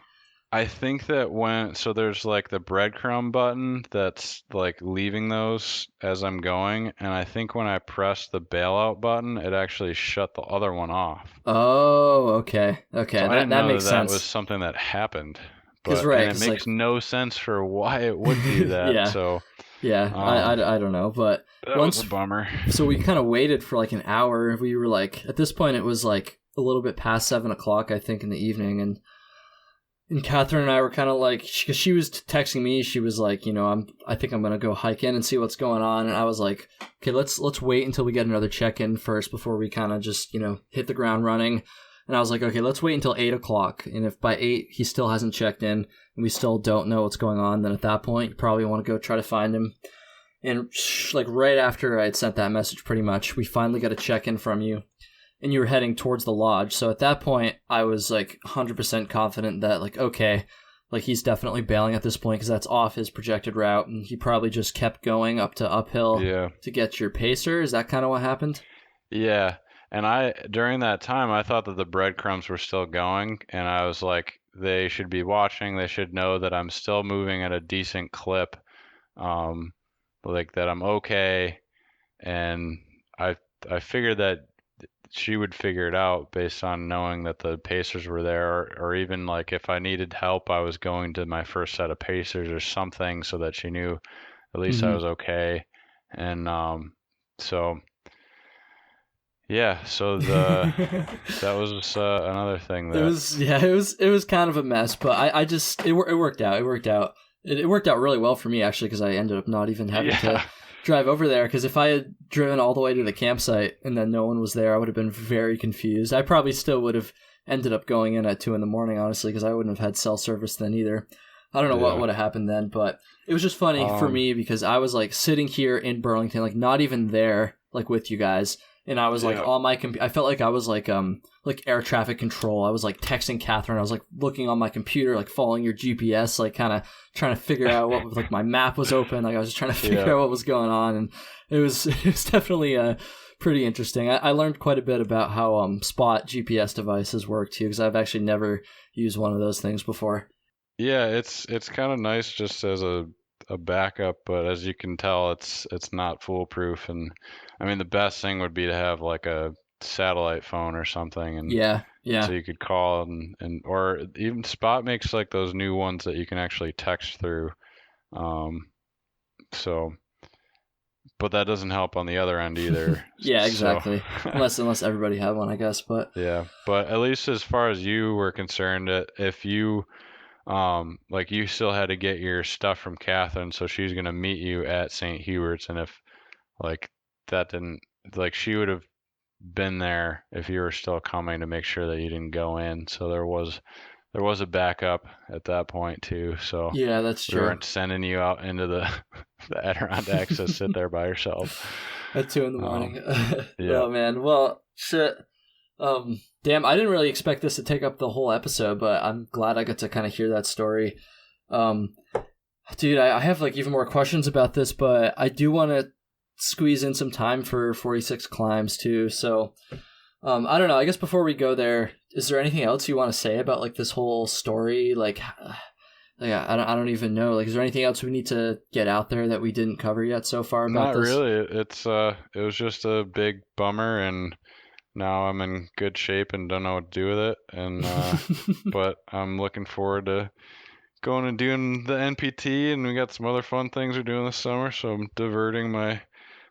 S2: I think that so there's like the breadcrumb button that's like leaving those as I'm going, and I think when I pressed the bailout button, it actually shut the other one off.
S1: Oh, okay. So that makes sense.
S2: That was something that happened. And it makes no sense for why it would do that.
S1: Yeah.
S2: So
S1: I don't know, but
S2: that was a bummer.
S1: So we kind of waited for like an hour. We were like, at this point, it was like a little bit past 7:00, I think, in the evening, and Catherine and I were kind of like, because she was texting me, she was like, I think I'm gonna go hike in and see what's going on, and I was like, okay, let's wait until we get another check-in first before we kind of just hit the ground running. And I was like, okay, let's wait until 8:00, and if by 8 he still hasn't checked in and we still don't know what's going on, then at that point you probably want to go try to find him. And like right after I had sent that message, pretty much, we finally got a check-in from you. And you were heading towards the lodge. So at that point, I was like 100% confident that like, okay, like he's definitely bailing at this point because that's off his projected route. And he probably just kept going up to Uphill to get your pacer. Is that kind of what happened?
S2: Yeah. And during that time, I thought that the breadcrumbs were still going. And I was like, they should be watching. They should know that I'm still moving at a decent clip. Like that I'm okay. And I figured that she would figure it out based on knowing that the pacers were there, or even like if I needed help, I was going to my first set of pacers or something, so that she knew at least I was okay. And so Yeah, so that was another thing
S1: It
S2: that
S1: was it was kind of a mess, but I just it worked out. It worked out really well for me actually because I ended up not even having to
S2: yeah.
S1: drive over there because if I had driven all the way to the campsite and then no one was there, I would have been very confused. I probably still would have ended up going in at 2 a.m. honestly because I wouldn't have had cell service then either. I don't know what
S2: Yeah.
S1: would have happened then, but it was just funny for me because I was like sitting here in Burlington, like not even there, like with you guys, and I was like
S2: Yeah.
S1: on my I felt like I was like air traffic control. I was like texting Catherine. I was like looking on my computer, like following your GPS, like kind of trying to figure out what like my map was open. Like I was just trying to figure out what was going on, and it was definitely pretty interesting. I learned quite a bit about how spot GPS devices work too, because I've actually never used one of those things before.
S2: Yeah, it's kind of nice just as a backup, but as you can tell, it's not foolproof. And I mean, the best thing would be to have like a satellite phone or something, and
S1: Yeah,
S2: so
S1: yeah.
S2: you could call and or even Spot makes like those new ones that you can actually text through. Um, so, but that doesn't help on the other end either.
S1: Yeah,
S2: So,
S1: exactly. Unless everybody had one, I guess. But
S2: yeah. But at least as far as you were concerned, if you like you still had to get your stuff from Catherine, so she's gonna meet you at St. Hubert's, and if like that didn't like she would have been there if you were still coming to make sure that you didn't go in. So there was a backup at that point too. So
S1: yeah, that's
S2: we
S1: true.
S2: weren't sending you out into the the Adirondacks to sit there by yourself.
S1: At 2 in the morning.
S2: Um, yeah,
S1: Oh man. Well, shit. Damn, I didn't really expect this to take up the whole episode, but I'm glad I got to kind of hear that story. Um, dude, I have like even more questions about this, but I do want to squeeze in some time for 46 climbs too. So, I don't know. I guess before we go there, is there anything else you want to say about like this whole story? Like, yeah, I don't even know. Like, is there anything else we need to get out there that we didn't cover yet so far about
S2: not
S1: this?
S2: really. It was just a big bummer, and now I'm in good shape and don't know what to do with it. And but I'm looking forward to going and doing the NPT, and we got some other fun things we're doing this summer, so I'm diverting my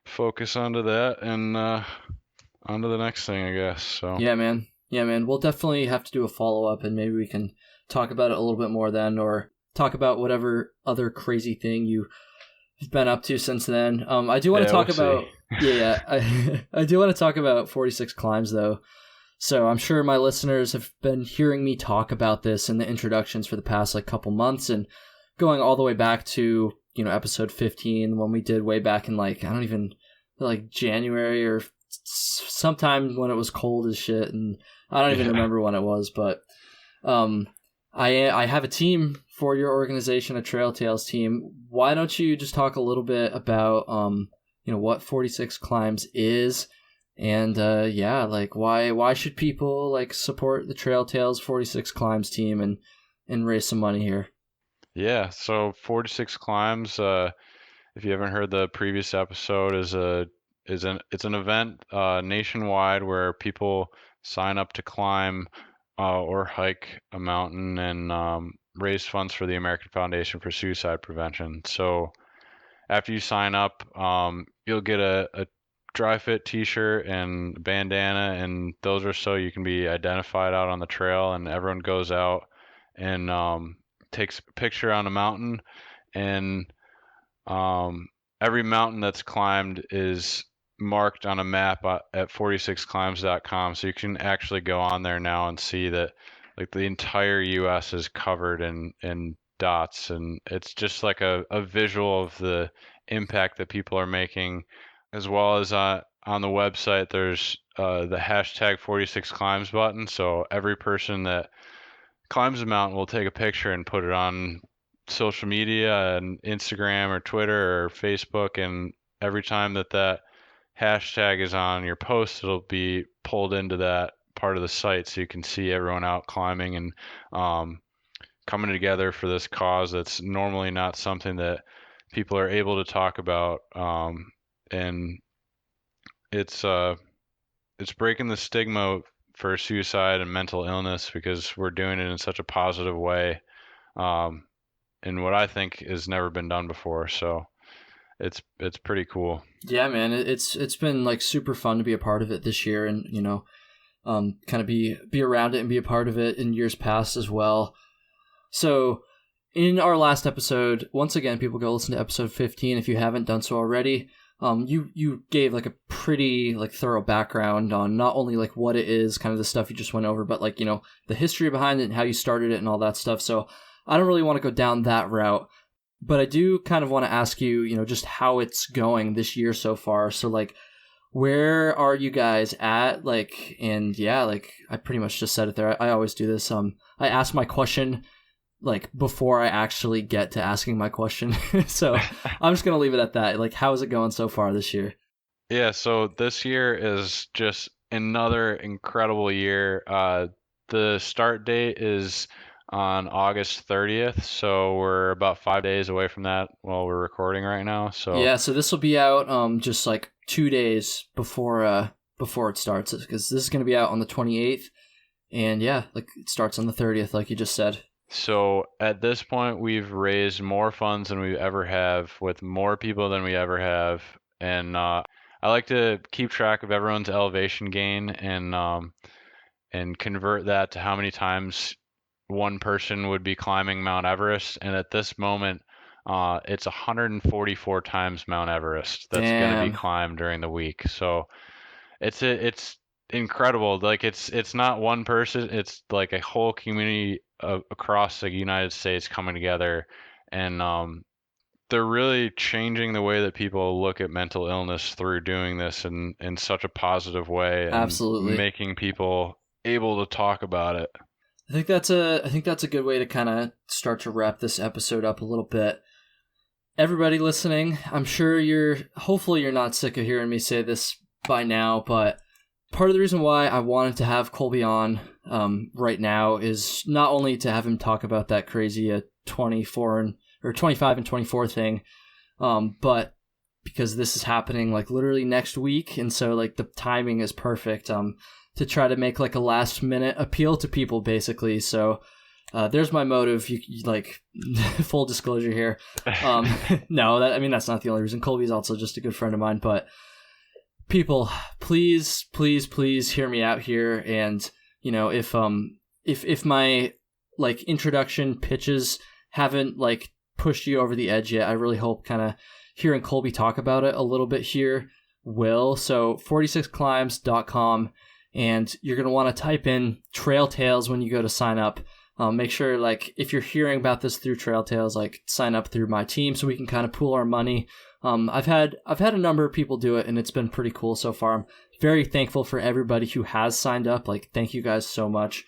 S2: focus onto that and onto the next thing, I guess. So
S1: Yeah, man. Yeah, man. We'll definitely have to do a follow up, and maybe we can talk about it a little bit more then, or talk about whatever other crazy thing you've been up to since then. I do want to
S2: yeah,
S1: talk
S2: we'll see.
S1: about yeah, I do want to talk about 46 climbs though. So I'm sure my listeners have been hearing me talk about this in the introductions for the past like couple months, and going all the way back to episode 15 when we did way back in like I don't even like January or sometime when it was cold as shit, and I don't even
S2: Yeah.
S1: remember when it was, but um, I have a team for your organization, a Trail Tales team. Why don't you just talk a little bit about what 46 Climbs is, and yeah, like why should people like support the Trail Tales 46 Climbs team and raise some money here?
S2: Yeah, so 46 climbs, if you haven't heard the previous episode, it's an event nationwide where people sign up to climb or hike a mountain and raise funds for the American Foundation for Suicide Prevention. So after you sign up, you'll get a dry fit t-shirt and bandana, and those are so you can be identified out on the trail, and everyone goes out and takes a picture on a mountain, and um, every mountain that's climbed is marked on a map at 46climbs.com, so you can actually go on there now and see that like the entire US is covered in dots, and it's just like a visual of the impact that people are making, as well as on the website there's the hashtag 46climbs button, so every person that climbs a mountain will take a picture and put it on social media and Instagram or Twitter or Facebook, and every time that hashtag is on your post, it'll be pulled into that part of the site so you can see everyone out climbing and um, coming together for this cause that's normally not something that people are able to talk about. And it's uh, it's breaking the stigma for suicide and mental illness because we're doing it in such a positive way, in what I think has never been done before. So it's pretty cool.
S1: Yeah, man, it's been like super fun to be a part of it this year, and kind of be around it and be a part of it in years past as well. So in our last episode, once again, people go listen to episode 15 if you haven't done so already. You gave like a pretty like thorough background on not only like what it is, kind of the stuff you just went over, but like, the history behind it and how you started it and all that stuff. So I don't really want to go down that route, but I do kind of want to ask you, just how it's going this year so far. So like, where are you guys at? Like, and yeah, like I pretty much just said it there. I always do this. I ask my question like before I actually get to asking my question. So I'm just going to leave it at that. Like, how is it going so far this year?
S2: Yeah, so this year is just another incredible year. The start date is on August 30th, so we're about 5 days away from that while we're recording right now. So
S1: yeah, so this will be out just like 2 days before it starts, because this is going to be out on the 28th, and yeah, like it starts on the 30th, like you just said.
S2: So at this point, we've raised more funds than we ever have, with more people than we ever have, and I like to keep track of everyone's elevation gain and convert that to how many times one person would be climbing Mount Everest. And at this moment, it's 144 times Mount Everest that's going to be climbed during the week. So it's incredible. Like it's not one person, it's like a whole community across the United States coming together, and they're really changing the way that people look at mental illness through doing this in such a positive way, and
S1: Absolutely
S2: making people able to talk about it.
S1: I think that's a good way to kind of start to wrap this episode up a little bit. Everybody listening, I'm sure hopefully you're not sick of hearing me say this by now, but part of the reason why I wanted to have Kolby on right now is not only to have him talk about that crazy 25 and 24 thing, but because this is happening like literally next week, and so like the timing is perfect to try to make like a last minute appeal to people, basically. So there's my motive. You like full disclosure here. No, that's not the only reason. Kolby's also just a good friend of mine, but people, please hear me out here. And if my like introduction pitches haven't like pushed you over the edge yet, I really hope kind of hearing Kolby talk about it a little bit here will. So 46climbs.com, and you're going to want to type in Trail Tales when you go to sign up. Make sure, like, if you're hearing about this through Trail Tales, like, sign up through my team so we can kind of pool our money. I've had a number of people do it, and it's been pretty cool so far. I'm very thankful for everybody who has signed up. Like, thank you guys so much.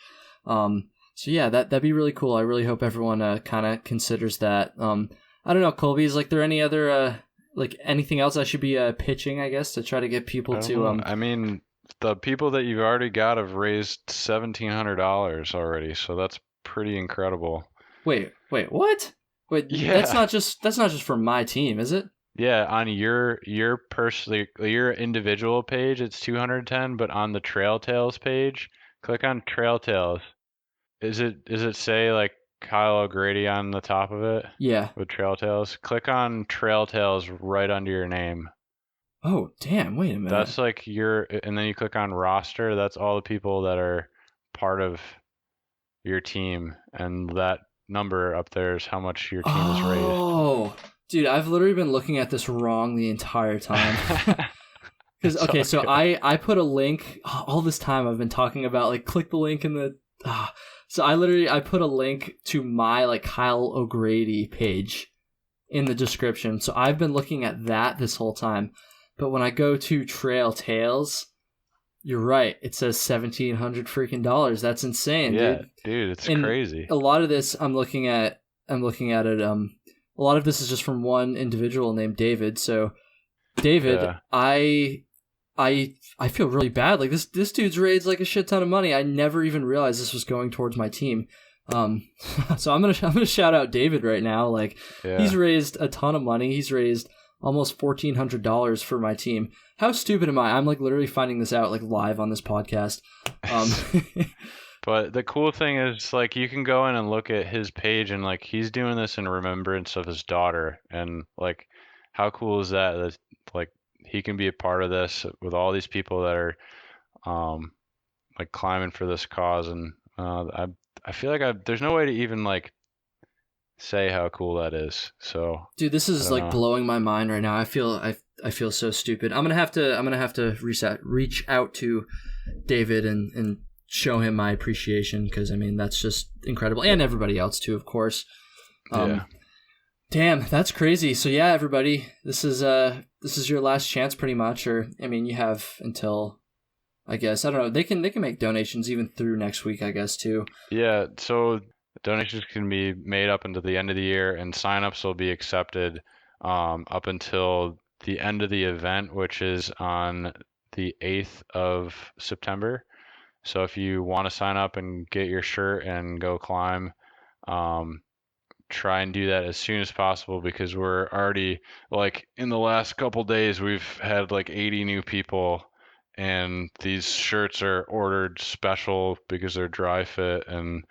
S1: So yeah, that'd be really cool. I really hope everyone kind of considers that. I don't know, Kolby, is like there any other like anything else I should be pitching, I guess, to try to get people to
S2: I mean, the people that you've already got have raised $1,700 already, so that's pretty incredible.
S1: Wait, what? Wait,
S2: yeah.
S1: That's not just for my team, is it?
S2: Yeah, on your individual page, it's 210, but on the Trail Tales page, click on Trail Tales. Is it say like Kyle O'Grady on the top of it?
S1: Yeah.
S2: With Trail Tales? Click on Trail Tales right under your name.
S1: Oh, damn, wait a minute.
S2: That's like and then you click on roster, that's all the people that are part of your team, and that number up there is how much your team has raised.
S1: Oh, dude, I've literally been looking at this wrong the entire time. Because okay, so I put a link all this time. I've been talking about like click the link in the. So I put a link to my like Kyle O'Grady page in the description. So I've been looking at that this whole time. But when I go to Trail Tales, you're right. It says $1,700 freaking dollars. That's insane.
S2: Yeah, dude, it's crazy.
S1: A lot of this I'm looking at it. A lot of this is just from one individual named David. So David, yeah. I feel really bad. Like this dude's raised like a shit ton of money. I never even realized this was going towards my team. So I'm gonna shout out David right now. Like He's raised a ton of money. He's raised almost $1,400 for my team. How stupid am I? I'm like literally finding this out like live on this podcast.
S2: But the cool thing is like you can go in and look at his page, and like he's doing this in remembrance of his daughter, and like how cool is that? That like he can be a part of this with all these people that are like climbing for this cause, and I feel like there's no way to even like say how cool that is. So
S1: dude, this is like blowing my mind right now. I feel so stupid. I'm gonna have to reach out to David and show him my appreciation, because I mean that's just incredible, and everybody else too, of course.
S2: Yeah.
S1: Damn, that's crazy. So yeah, everybody, this is your last chance pretty much, or I mean you have until, I guess, I don't know, they can make donations even through next week, I guess, too.
S2: Yeah, so donations can be made up until the end of the year, and signups will be accepted up until the end of the event, which is on the 8th of September. So if you want to sign up and get your shirt and go climb, try and do that as soon as possible, because we're already, like, in the last couple days, we've had like 80 new people, and these shirts are ordered special because they're dry fit, and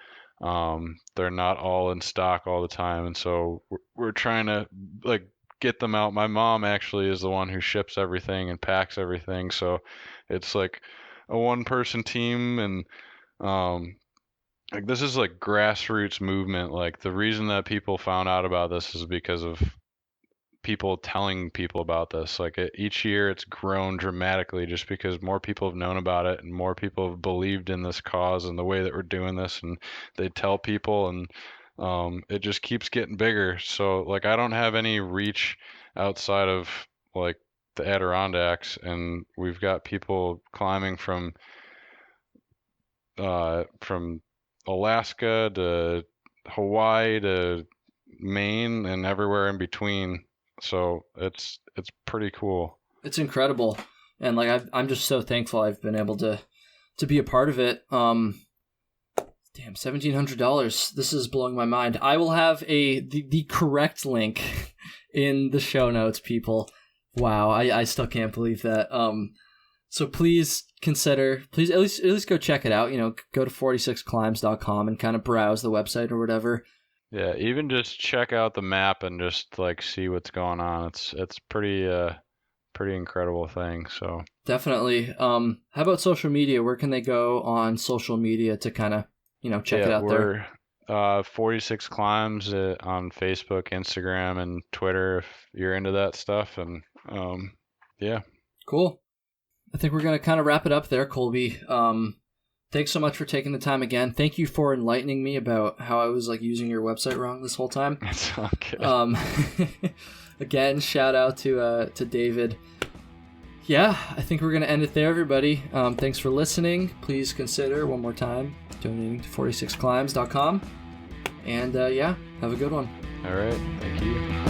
S2: they're not all in stock all the time. And so we're trying to like get them out. My mom actually is the one who ships everything and packs everything. So it's like a one-person team, and like this is like grassroots movement. Like the reason that people found out about this is because of people telling people about this. Like each year it's grown dramatically just because more people have known about it and more people have believed in this cause and the way that we're doing this, and they tell people, and it just keeps getting bigger. So like I don't have any reach outside of like the Adirondacks, and we've got people climbing from Alaska to Hawaii to Maine and everywhere in between. So it's pretty cool.
S1: It's incredible, and like I'm just so thankful I've been able to be a part of it. Damn, $1,700. This is blowing my mind. I will have the correct link in the show notes, people. Wow, I still can't believe that. So please at least go check it out. You know, go to 46climbs.com and kind of browse the website or whatever.
S2: Yeah, even just check out the map and just like see what's going on. It's pretty incredible thing. So
S1: definitely. How about social media? Where can they go on social media to kind of, you know, check it out there?
S2: We're 46 Climbs on Facebook, Instagram, and Twitter if you're into that stuff. And yeah.
S1: Cool. I think we're going to kind of wrap it up there, Kolby. Thanks so much for taking the time again. Thank you for enlightening me about how I was like using your website wrong this whole time.
S2: It's okay.
S1: Again, shout out to David. Yeah, I think we're going to end it there, everybody. Thanks for listening. Please consider one more time donating to 46climbs.com. And yeah, have a good one.
S2: All right. Thank you.